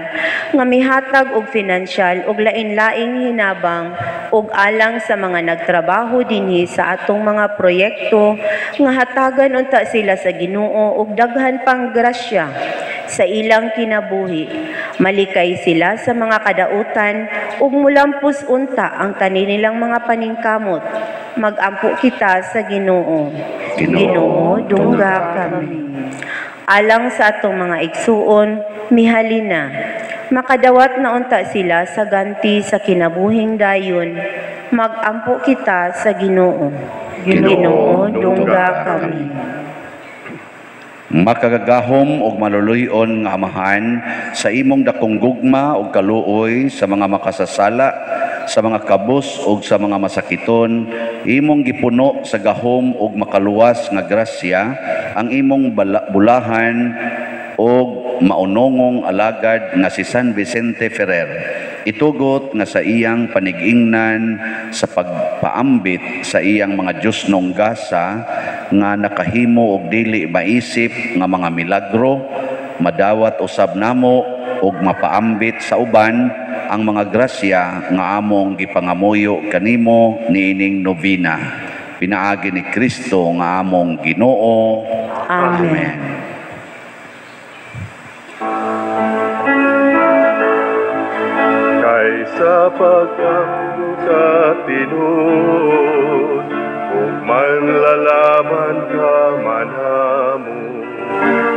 Speaker 3: nga mihatag og pinansyal ug lain-laing hinabang ug alang sa mga nagtrabaho dinhi sa atong mga proyekto nga hatagan unta sila sa Ginoo ug daghan pang grasya sa ilang kinabuhi. Malikay sila sa mga kadautan ug mulampos unta ang kanilang mga paningkamot. Magampo kita sa Ginoo. Ginoo, dungga kami. Alang sa atong mga igsuon, mihalina. Makadawat na unta sila sa ganti sa kinabuhing dayon. Magampo kita sa Ginoo. Ginoo, dungga kami.
Speaker 2: Makagagahom og maluluyon nga amahan sa imong dakong gugma ug kaluoy sa mga makasasala, sa mga kabus ug sa mga masakiton, imong gipuno sa gahom ug makaluwas nga grasya ang imong bulahan ug maunongong alagad nga si San Vicente Ferrer. Itugot nga sa iyang panigingnan sa pagpaambit sa iyang mga Diyosnong gasa nga nakahimo og dili maisip nga mga milagro, madawat usab namo og mapaambit sa uban ang mga grasya nga among gipangamuyo kanimo niining novena. Pinaagi ni Kristo nga among Ginoo. Amen.
Speaker 1: Kaysa pagkatinud, ug man lalaban ka manamo,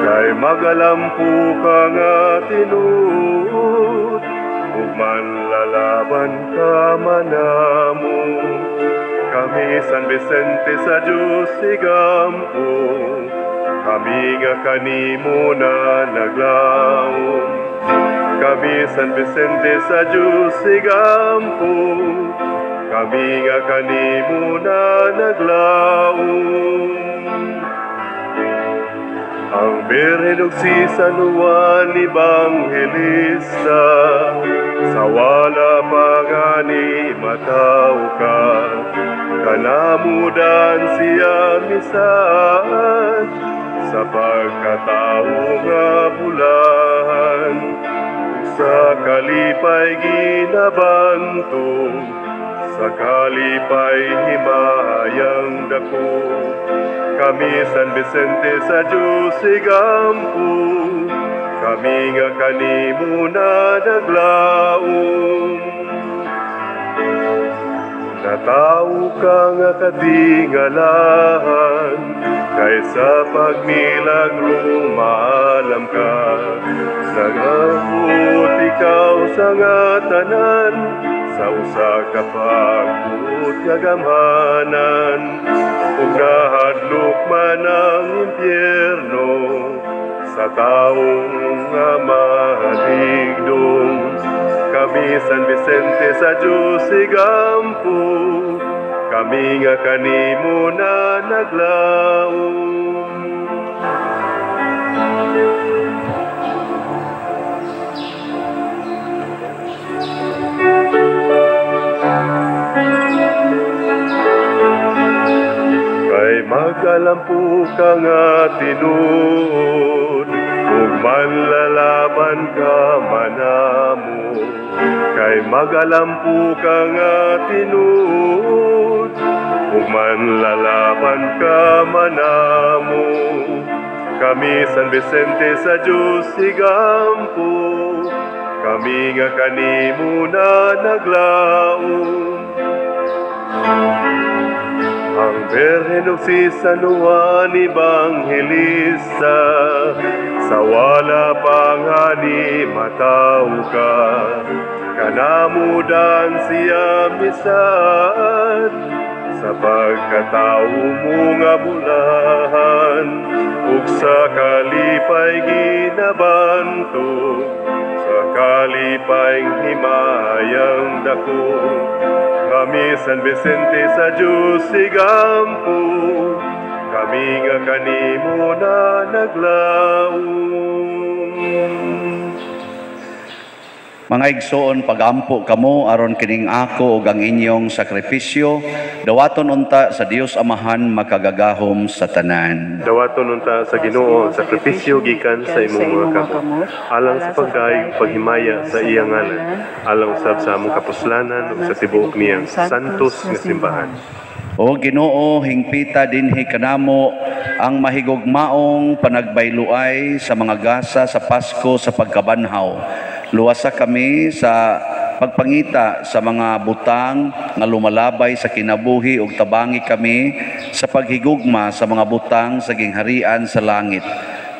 Speaker 1: kay magalampu ka nga tinud, ug man lalaban ka manamo. Kami San Vicente sa Diyos igampo, kami nga kanimo na naglaom. Kami San Vicente sa Diyos igampo, kami nga kanimo na naglaom. Ang Birhen ug si San Juan Evangelista, sa wala pagani mataw ka, kanamudan siya misan, sa pagkatao nga bulahan, sa kalipay ginabantong, sa kalipay himayang dako. Kami San Vicente sa Diyos igampo, kami nga kanimo na naglaom. Natawo ka nga katingalahan, kaysa pagmilagro maalam ka. Nagabot ikaw sa nga tanan, sa usa ka pagbuot nga gamhanan. Ug nahadlok man ang impyerno, sa taong nga mahaligdong. Kami San Vicente sa Diyos igampo, kami nga kanimo na naglaom. Kay magalampu ka nga tinud, ug manlalaban ka manamo. Kay magalampu ka nga tinud, ug manlalaban ka manamo. Kami San Vicente sa Diyos igampo, kami nga kanimo na naglaom. Ang Birhen ug si San Juan Evangelista, sa wala pangani mataw ka, kanamudan siya misan, sa pagkatao mo nga bulahan, ug sa kalipay ginabantog, sa kalipay himayang dako. Kami San Vicente sa Diyos igampo, kami nga kanimo na naglaom.
Speaker 2: Mga igsoon, pagampo kamo aron kining ako ug ang inyong sakripisyo, dawaton unta sa Dios Amahan makagagahom sa tanan.
Speaker 1: Dawaton unta sa Ginoo ang sakripisyo gikan sa imong mga kamot, alang sa pagdayeg paghimaya sa iyang ngalan, alang usab sa among kapuslanan ug sa tibuok niyang santos nga simbahan.
Speaker 2: O Ginoo, hingpita dinhi kanamo ang mahigugmaong panagbayluay sa mga gasa sa Pasko sa pagkabanhaw. Luwasa kami sa pagpangita sa mga butang nga lumalabay sa kinabuhi ug tabangi kami sa paghigugma sa mga butang sa gingharian sa langit.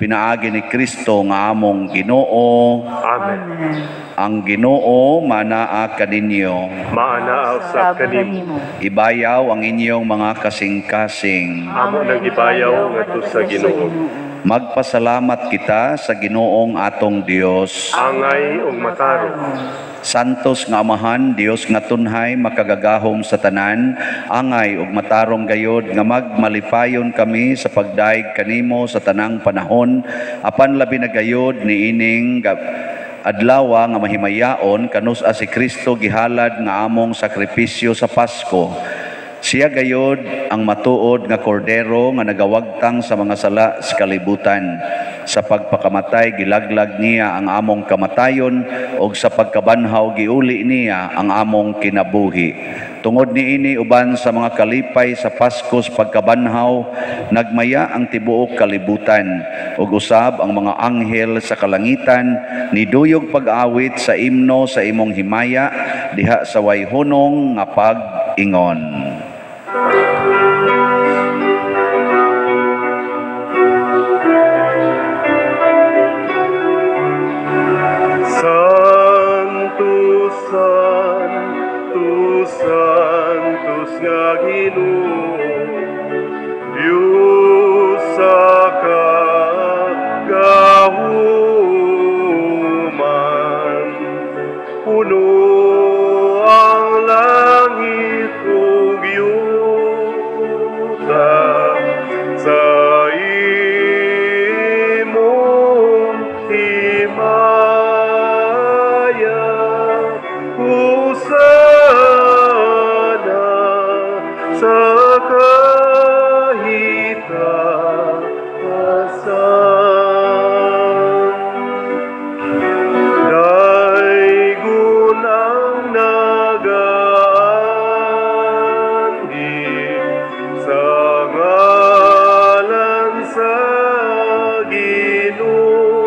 Speaker 2: Pinaagi ni Kristo nga among Ginoo.
Speaker 1: Amen.
Speaker 2: Ang Ginoo manaa kaninyo.
Speaker 1: Maanaa usab kanimo.
Speaker 2: Ibayaw ang inyong mga kasing-kasing.
Speaker 1: Amo nang ibayaw ngadto sa Ginoo.
Speaker 2: Magpasalamat kita sa Ginoong atong Dios.
Speaker 1: Angay ug matarong.
Speaker 2: Santos nga Amahan, Dios nga tunhay makagagahom sa tanan, angay ug matarong gayod nga magmalipayon kami sa pagdaig kanimo sa tanang panahon, apan labi na gayod niining adlawa nga mahimayaon kanus-a si Kristo gihalad nga among sakripisyo sa Pasko. Siya gayod ang matuod nga kordero nga nagawagtang sa mga sala sa kalibutan. Sa pagpakamatay gilaglag niya ang among kamatayon ug sa pagkabanhaw giuli niya ang among kinabuhi. Tungod niini uban sa mga kalipay sa Paskos pagkabanhaw nagmaya ang tibuok kalibutan ug usab ang mga anghel sa kalangitan niduyog pag-awit sa imno sa imong himaya diha sa wayhunong nga pag-ingon.
Speaker 1: Santos nga Ginoo, Diyos sa kagahuman, puno ang langit ug yuta sa imong himaya. Sa kahitasan, daygon ang nagaandi sa ngalan sa Ginoo.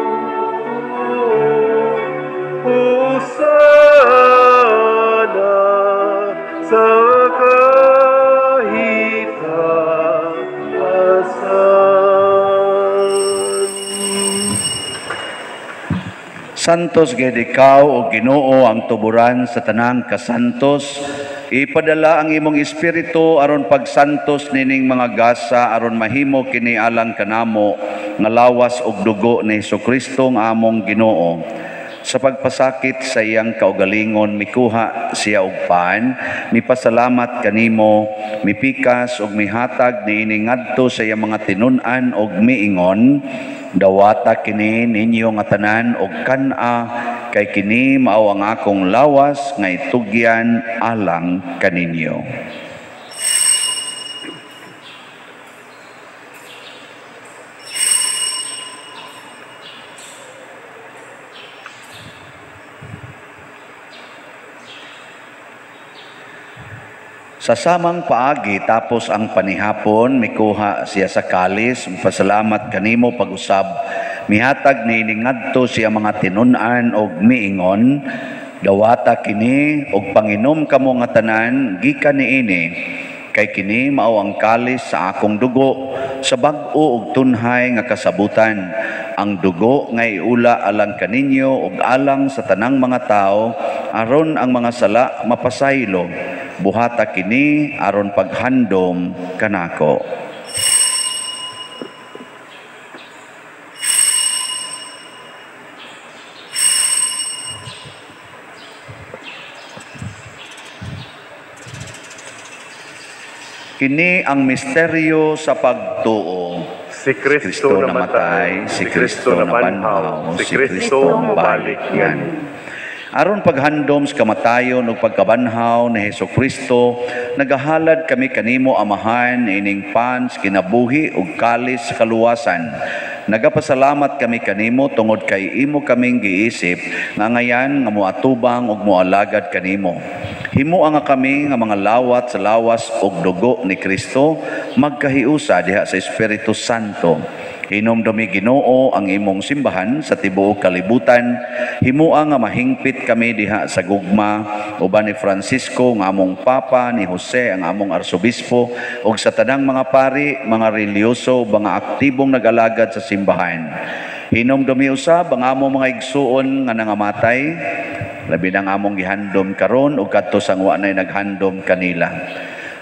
Speaker 1: Hosana sa
Speaker 2: Santos gid ikaw o Ginoo ang tuburan sa tanang kasantos. Ipadala ang imong espiritu aron pagsantos nining mga gasa aron mahimo kini alang kanamo nga lawas ug dugo ni Hesukristo nga among Ginoo. Sa pagpasakit sa iyang kaugalingon mikuha siya og paan, mipasalamat kanimo, mipikas ug mihatag niini ngadto sa iyang mga tinun-an ug miingon, dawata kini ninyo nga tanan og kan-a kay kini mao ang akong lawas nga itugyan alang kaninyo. Sa samang paagi tapos ang panihapon mikuha siya sa kalis, pasalamat kanimo pag-usab, mihatag niini ngadto siya mga tinun-an og miingon, dawata kini og panginom kamo nga tanan gikan niini, kay kini mao ang kalis sa akong dugo sa bag-o ug tunhay nga kasabutan. Ang dugo nga iula alang kaninyo ug alang sa tanang mga tao aron ang mga sala mapasaylo. Buhata kini aron paghandom kanako. Kini ang misteryo sa pagtuo.
Speaker 1: Si Kristo namatay, si Kristo nabanhaw, si Kristo mabalik yan.
Speaker 2: Aron paghandom sa kamatayon ug pagkabanhaw ni Hesukristo, nagahalad kami kanimo amahan ining pan sa kinabuhi ug kalis sa kaluwasan. Nagapasalamat kami kanimo tungod kay imo kaming giisip nga ngayan nga moatubang ug moalagad kanimo. Himuan nga kami nga mga lawat sa lawas ug dugo ni Kristo magkahiusa diha sa Espiritu Santo. Hinumdumi Ginoo ang imong simbahan sa tibuok kalibutan. Himua nga mahingpit kami diha sa gugma uban ni Francisco nga among papa, ni Jose ang among arsobispo ug sa tanang mga pari, mga reliyoso, mga aktibong nag-alagad sa simbahan. Hinumdumi usab ang among mga igsuon nga nangamatay, labi ng among gihandom karon ug kadto sang wa nay naghandom kanila.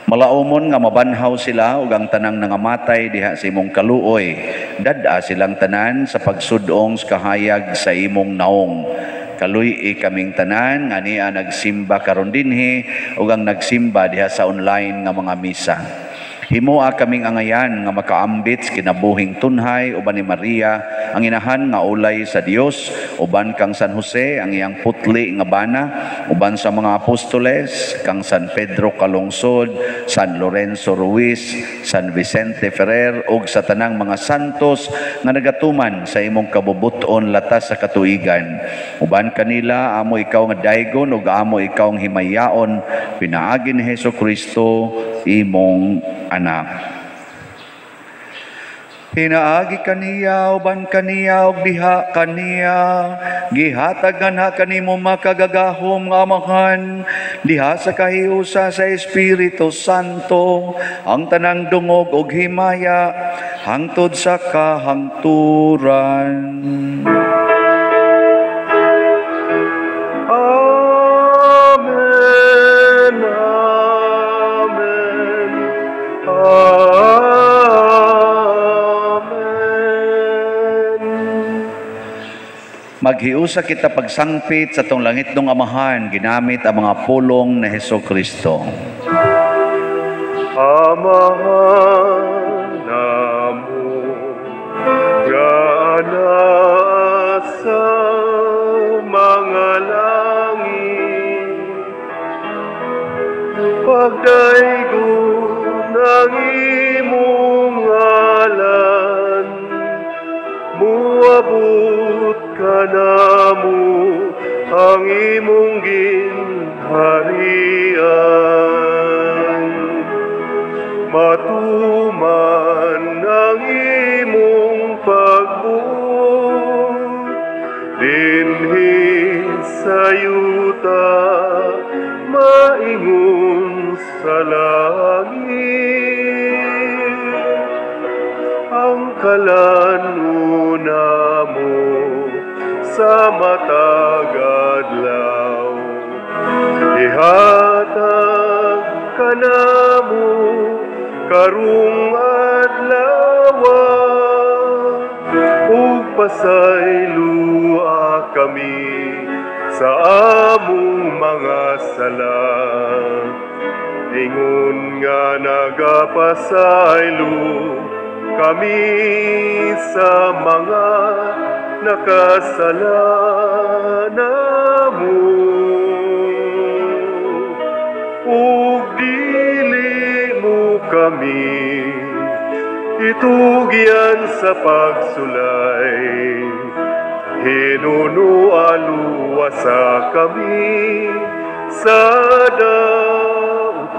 Speaker 2: Malaumon nga mabanhaw sila ug ang tanang nangamatay diha sa imong kaluoy. Dad-a silang tanan sa pagsudong sa kahayag sa imong naong. Kaluy kaming tanan nga niya nagsimba karon dinhi ug ang nagsimba diha sa online nga mga misa. Himoa kaming angayan nga makaambit sa kinabuhing tunhay uban ni Maria ang inahan nga ulay sa Dios, uban kang San Jose ang iyang putli nga bana, uban sa mga apostoles kang San Pedro Calungsod, San Lorenzo Ruiz, San Vicente Ferrer ug sa tanang mga santos nga nagatuman sa imong kabubuton latas sa katuigan. Uban kanila amo ikaw nga daygon ug amo ikaw ang himayaon pinaagi ni Hesukristo imong anak. Hinaagi kaniya, uban kaniya, ug diha kaniya. Gihatag na kanimo makagagahom nga amahan, diha sa kahiusa sa Espiritu Santo, ang tanang dungog ug himaya, hangtod sa kahangturan. Maghiusa kita pagsangpit sa tong langit ng amahan, ginamit ang mga pulong na Hesukristo.
Speaker 1: Amahan namo gana sa mga langit, pagdaygon ng imong ngalan, muabot kanamo ang imong ginharian, matuman ang imong pagbuot dinhi sa yuta, maingon sa langit ang kalanuna mo sa matagadlaw. Ihatag kanamo karong adlaw, ug pasaylua kami sa among mga sala. Ingon nga nagapasaylo kami sa mga nakasalanamo, ug dili mo kami itugyan sa pagsulay, hinunualuwasa kami sa dautan.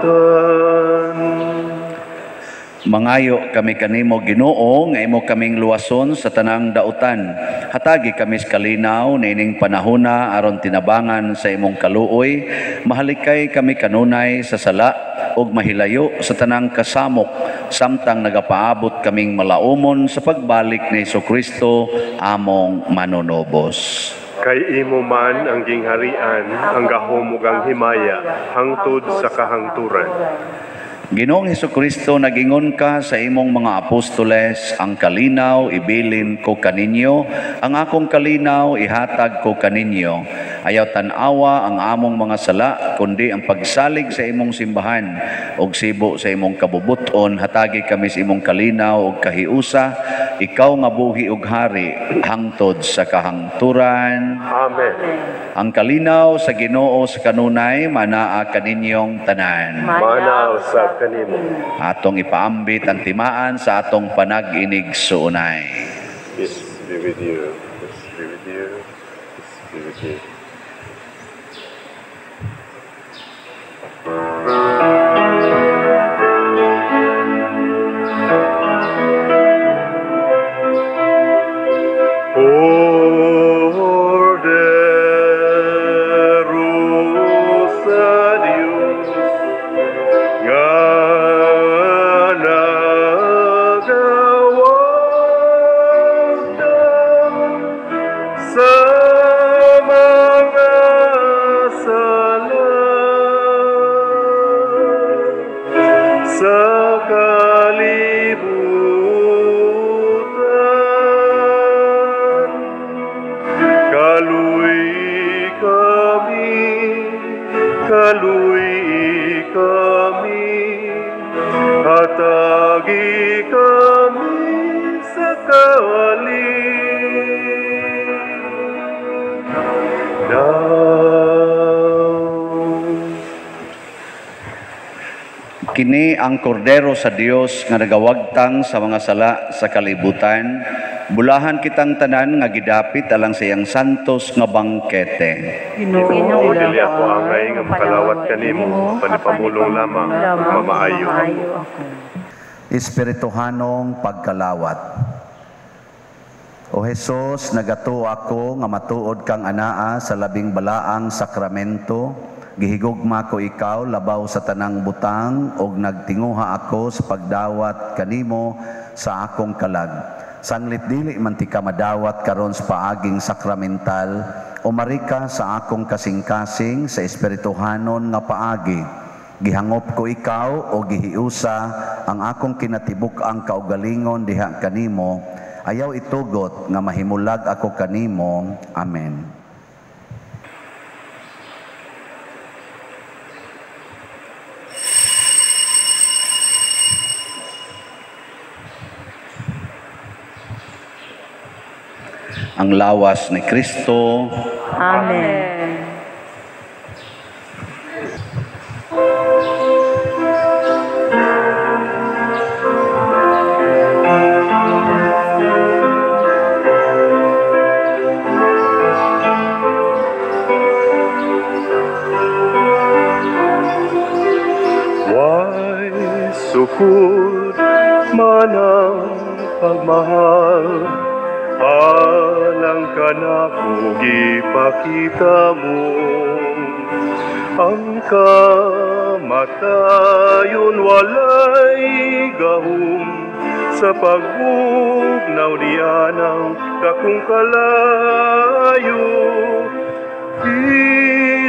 Speaker 2: Mangayo kami kanimo Ginoo nga imo kaming luwason sa tanang dautan. Hatagi kami sa kalinaw na ining panahona aron tinabangan sa imong kaluoy. Mahalikay kami kanunay sa sala ug mahilayo sa tanang kasamok, samtang nagapaabot kaming malaumon sa pagbalik ni Hesukristo among manunobos.
Speaker 1: Kay imo man ang gingharian, ang gahom ug ang himaya, hangtod sa kahangturan.
Speaker 2: Ginoong Hesukristo, nagingon ka sa imong mga apostoles, ang kalinaw ibilin ko kaninyo, ang akong kalinaw ihatag ko kaninyo. Ayaw tanawa ang among mga sala, kundi ang pagsalig sa imong simbahan, ug sibo sa imong kabubuton, hatagi kami sa imong kalinaw ug kahiusa, ikaw nga buhi ug hari, hangtod sa kahangturan.
Speaker 1: Amen.
Speaker 2: Ang kalinaw sa Ginoo sa kanunay, manaa kaninyong tanan.
Speaker 1: Manaw sa kanimo.
Speaker 2: Atong ipaambit ang timaan sa atong panag-inig suunay.
Speaker 1: Peace be with you. Peace be with you. Peace be with you. kami sa kawaling.
Speaker 2: Kini ang kordero sa Dios nga nagawagtang sa mga sala sa kalibutan. Bulahan kitang tanan nga gidapit alang sa iyang santos nga bangkete.
Speaker 1: Ginoo, dili ako angay nga makalawat kanimo, panipamulong lamang mamaayo.
Speaker 2: Espirituhanong pagkalawat. O Jesus, nagato ako nga matuod kang anaa sa labing balaang sakramento. Gihigugma ko ikaw labaw sa tanang butang og nagtinguha ako sa pagdawat kanimo sa akong kalag. Sanglit dili man ti ka madawat karon sa paaging sakramental o marika sa akong kasing-kasing sa espirituhanon nga paagi. Gihangop ko ikaw o gihiusa ang akong kinatibuk-ang kaugalingon diha kanimo. Ayaw itugot nga mahimulag ako kanimo. Amen. Ang lawas ni Kristo.
Speaker 3: Amen.
Speaker 1: Why sukod man ang pagmahal, alang ka na ipakita mo ang kamatayon walay gahom sa pagbugnaw niya ng dakong kalayo.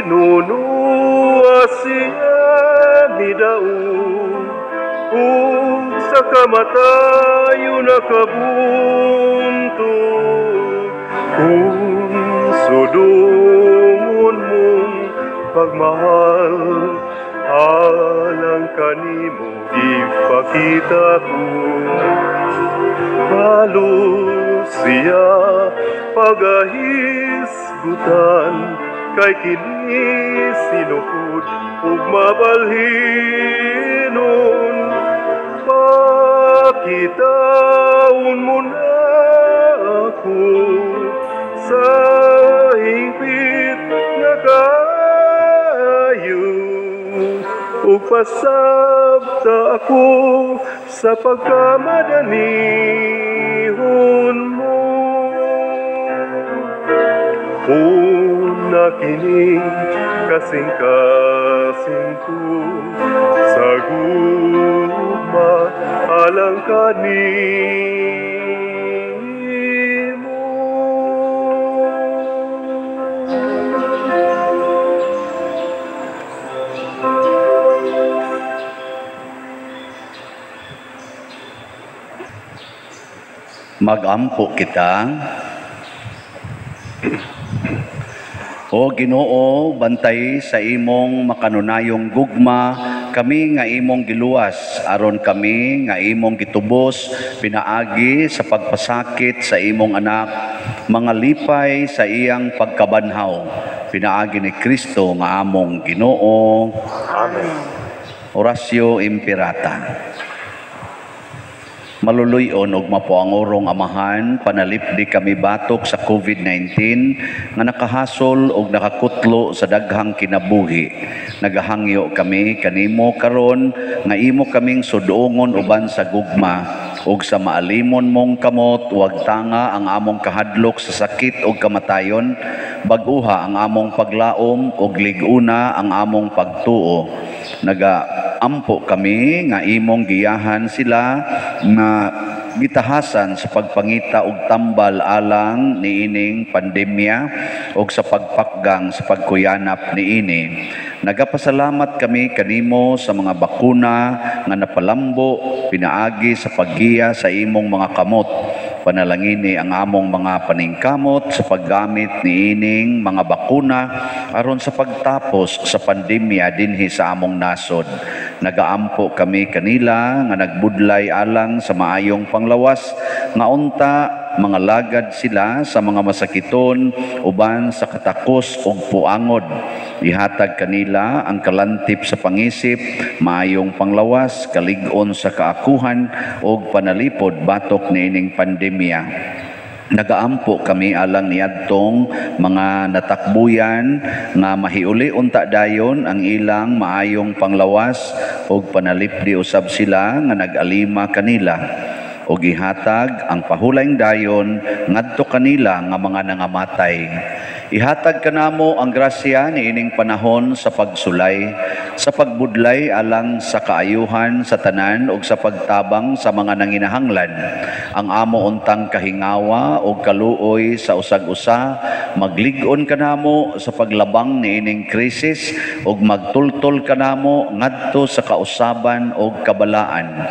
Speaker 1: Inunua siya midaog ug sa kamatayon nakabuntog. Kung sudungon mong pagmahal, alang kanimo ipakita ko. Halos siya pagahisgutan, kay kini sinukod ug mabalhinon. Pakitaon mo na ako sa hingpit nga kayo, ug pasabta ako sa pagkamadanihon mo. Una kining kasing-kasing ko sa gugma alang kanimo.
Speaker 2: Magampo kita. O Ginoo, bantay sa imong makanunayong gugma, kami nga imong giluwas, aron kami nga imong gitubos, pinaagi sa pagpasakit sa imong anak, mga lipay sa iyang pagkabanhaw. Pinaagi ni Kristo nga among Ginoo.
Speaker 1: Amen.
Speaker 2: Orasyo Imperata. Maluluyon og mapuangorong amahan, panalipdi kami batok sa COVID-19 nga nakahasol og nakakutlo sa daghang kinabuhi. Nagahangyo kami kanimo karon nga imo kaming sudungon uban sa gugma ug sa maalimon mong kamot wag tanga ang among kahadlok sa sakit ug kamatayon, bag-uha ang among paglaom ug lig-una ang among pagtuo. Nagaampo kami nga imong giyahan sila nga gitahasan sa pagpangita og tambal alang niining pandemya ug sa pagpakgang sa pagkuyanap niini. Nagapasalamat kami kanimo sa mga bakuna nga napalambo pinaagi sa paggiya sa imong mga kamot. Panalangini ang among mga paningkamot sa paggamit niining mga bakuna aron sa pagtapos sa pandemya dinhi sa among nasod. Nagaampo kami kanila nga nagbudlay alang sa maayong panglawas nga unta mga lagad sila sa mga masakiton uban sa katakos ug puangod. Ihatag kanila ang kalantip sa pangisip, maayong panglawas, kalig-on sa kaakuhan ug panalipod batok niining pandemya. Nagaampo kami alang niadtong mga natakbuyan nga mahiuli unta dayon ang ilang maayong panglawas ug panalipdi usab sila nga nag-alima kanila. O gihatag ang pahulayng dayon ngadto kanila nga mga nangamatay. Ihatag kanamo ang grasya niining panahon sa pagsulay, sa pagbudlay alang sa kaayuhan sa tanan ug sa pagtabang sa mga nanginahanglan. Ang amo untang kahingawa ug kaluoy sa usag-usa, maglig-on kanamo sa paglabang niining krisis ug magtultol kanamo ngadto sa kausaban ug kabalaan.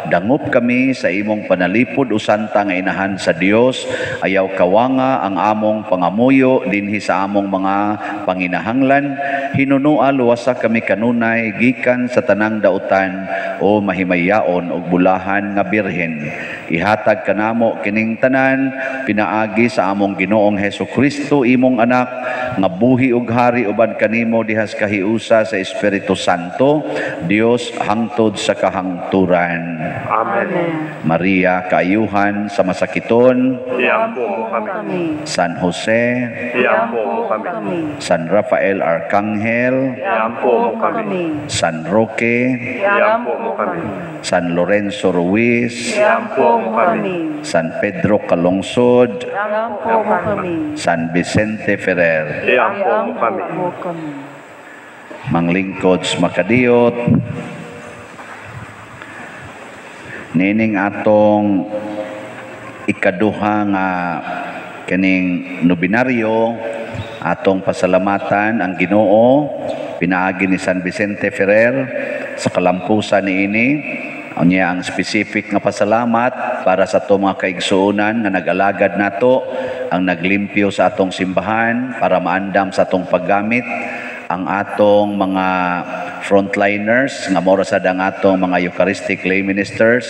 Speaker 2: Dangop kami sa imong panalipod usanta nga inahan sa Dios, ayaw kawanga ang among pangamuyo dinhi sa among mga panginahanglan. Hinunua luwasa kami kanunay gikan sa tanang dautan o mahimayaon og bulahan nga birhen. Ihatag kanamo kining tanan pinaagi sa among Ginoong Hesukristo imong anak nga buhi ug hari uban kanimo dihas kahiusa sa Espiritu Santo, Dios hangtod sa kahangturan.
Speaker 1: Amen.
Speaker 2: Maria, kaayuhan sa masakiton.
Speaker 1: Iampo mo kami.
Speaker 2: San Jose,
Speaker 1: Iampo mo kami.
Speaker 2: San Rafael Arcangel,
Speaker 1: Iampo mo kami.
Speaker 2: San Roque,
Speaker 1: Iampo mo kami.
Speaker 2: San Lorenzo Ruiz,
Speaker 1: Iampo mo kami.
Speaker 2: San Pedro Calungsod,
Speaker 4: Iampo mo kami.
Speaker 2: San Vicente Ferrer,
Speaker 1: Iampo mo kami.
Speaker 2: manglingkod sa makadiyot, nining atong ikaduha nga kining nobinaryo atong pasalamatan ang Ginoo pinaagi ni San Vicente Ferrer sa kalampusan niini. Unya ang specific nga pasalamat para sa atong mga kaigsuonan nga nag-alagad nato, ang naglimpyo sa atong simbahan para maandam sa atong paggamit, ang atong mga frontliners nga mora sad ang atong mga Eucharistic lay ministers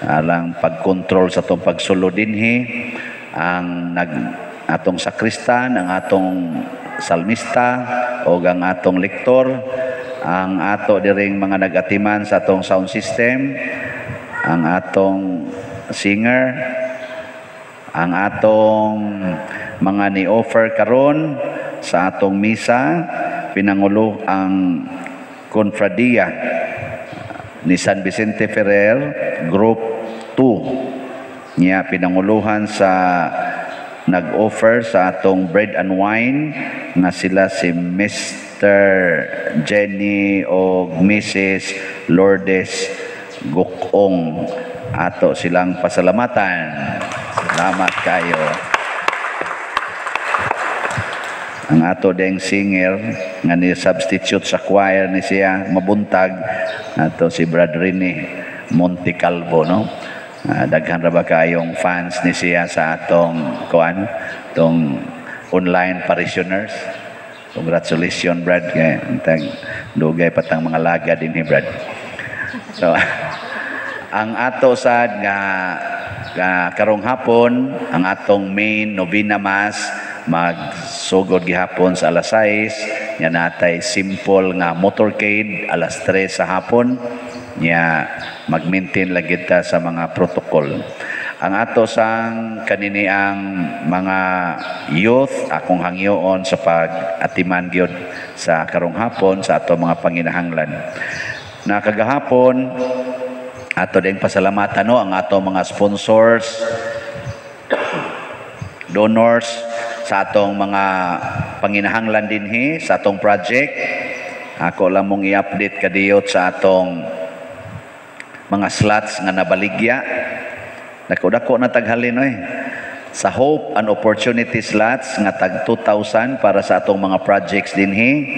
Speaker 2: alang pagkontrol sa atong pagsulod dinhi, ang atong sakristan, ang atong salmista o ang atong lektor, ang ato diring mga nagatiman sa atong sound system, ang atong singer, ang atong mga ni-offer karon sa atong misa, pinangulo ang Confradia ni San Vicente Ferrer Group 2 niya pinanguluhan sa nag-offer sa atong bread and wine nga sila si Mr. Jenny o Mrs. Lourdes Gukong. Ato silang pasalamatan. Salamat kayo. Ang ato ding singer nga ni substitute sa choir ni siya mabuntag ato si Brad Rene Monte Calvo, no? Daghan ra ba kayong fans ni siya sa atong tong online parishioners. Congratulations Brad, kay dugay patang mga laga din ni Brad. So ang ato sad nga karong hapon ang atong main novena mass magsugod gihapon sa alas 6, nya natay simple nga motorcade alas 3 sa hapon, nya mag-maintain lagi ta sa mga protocol. Ang ato sang kanini ang mga youth akong hangyoon sa pag-atiman gyud sa karong hapon sa ato mga panginahanglan. Na kagahapon ato ding pasalamatan no ang ato mga sponsors, donors sa atong mga panginahanglan dinhi sa atong project. Ako lang mong i-update kadiyot sa atong mga slots nga nabaligya. Dako-dako na taghalin sa Hope and Opportunity slots nga tag 2,000 para sa atong mga projects dinhi.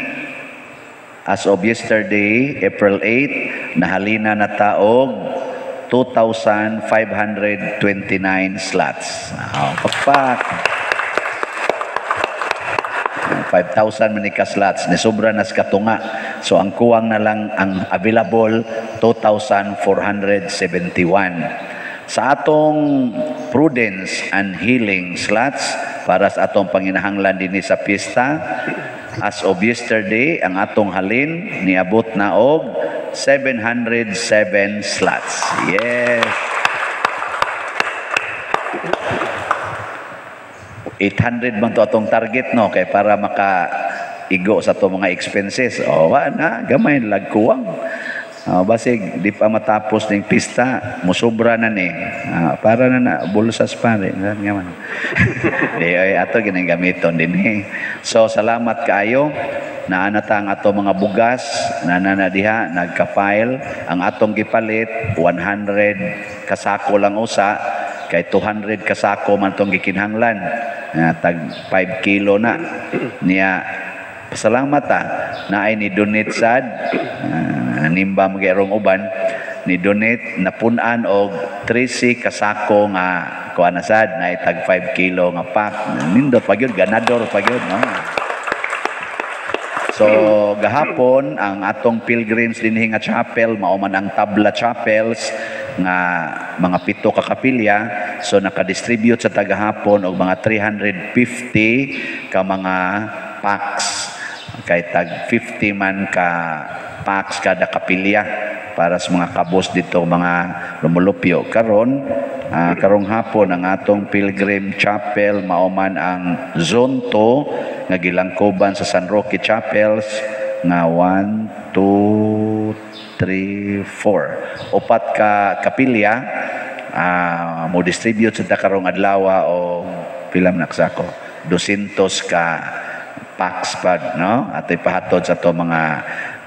Speaker 2: As of yesterday, April 8, nahalina na taog 2,529 slots. Pagpak. 5,000 man ka slots ni sobra nas katunga. So ang kuwang na lang ang available 2,471. Sa atong Prudence and Healing slots para sa atong panginahanglan dinhi sa piyesta, as of yesterday ang atong halin niabot na og 707 slots. Yes. 800 man to atong target, no, kay para maka-igo sa to mga expenses. O, na, gamay, lagkuwang. Basig, di pa matapos ng pista, musubra na ni. Para na bulsas pa rin. Ato ginagamiton din eh. So, salamat kaayo. Naanata ang ato mga bugas, nananadiha, nagka-file. Ang atong gipalit, 100 kasako lang usa. Kay 200 kasako man itong gikinhanglan. Tag 5 kilo na. Niya, pasalamat na ay ni-donate sad. Nimba magayarong uban. Ni-donate, napunan og 13 kasako nga kuha na sad. Na tag 5 kilo nga pack. Nindot pag yun, ganador pag yun. No? So, gahapon, ang atong pilgrims dinhi nga chapel, mauman ang Tabla Chapels, nga mga 7 ka kapilya. So nakadistribute sa tagahapon og mga 350 ka mga packs, kay tag 50 man ka packs kada kapilya para sa mga kabos dito mga lumulupyo. Karong hapon ang atong Pilgrim Chapel mauman ang Zone 2 nga gilangkoban sa San Roque Chapels nga 1, 2, 3, 4. Upat ka kapilya mo distribute sa karong adlaw o pilam naksako 200 ka packs pad, no? At ipahatod sa to mga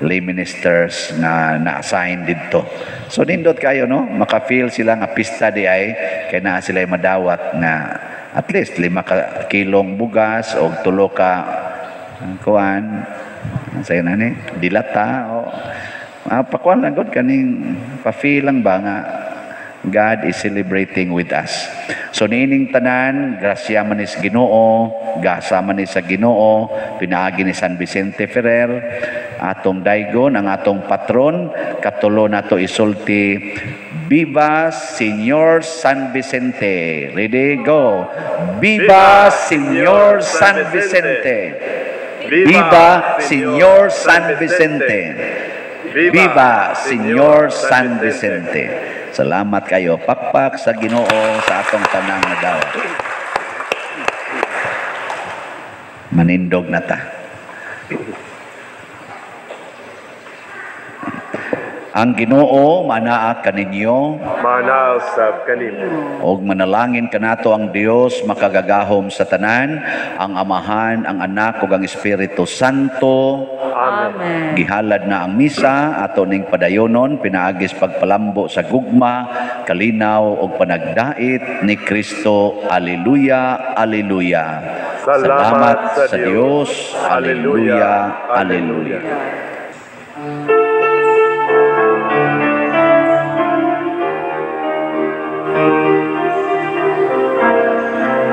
Speaker 2: lay ministers na na-assign dito. So nindot kayo, no? Maka-feel sila nga pista di ay kay na sila madawat na at least 5 kilong bugas o 3 ka kuan say na ni dilata o pakuan lang god kaning pa-feel lang ba nga God is celebrating with us. So niining tanan, grasya man is Ginoo, gasa man is sa Ginoo, pinaagi ni San Vicente Ferrer, atong daygon, ang atong patron, katulo nato isulti, Viva Señor San Vicente. Ready, go. Viva Señor San Vicente. Viva Señor San Vicente. Viva Señor San Vicente. Salamat kayo. Pakpak sa Ginoo sa atong tanang na daw. Manindog na ta. Ang Ginoo manaa kaninyo,
Speaker 1: manaa sab kanimo.
Speaker 2: og manalangin kanato ang Dios makagagahom sa tanan, ang Amahan, ang Anak ug ang Espiritu Santo.
Speaker 3: Amen.
Speaker 2: Gihalad na ang misa ato ning padayonon, pinaagis pagpalambo sa gugma, kalinaw ug panagdait ni Kristo. Alleluia, alleluia. Salamat sa Dios. Alleluia, alleluia.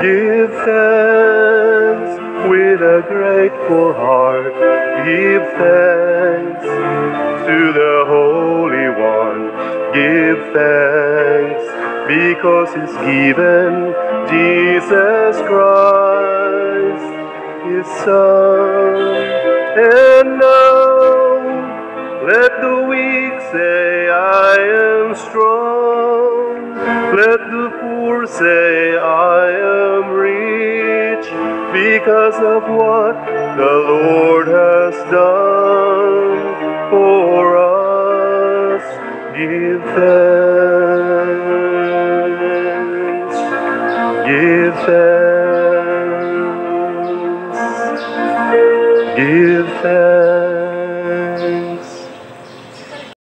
Speaker 1: Give thanks with a grateful heart. Give thanks to the Holy One. Give thanks because He's given Jesus Christ, His Son. And now let the weak say, I am strong. Let the poor say, I am rich, because of what the Lord has done for us. Give thanks.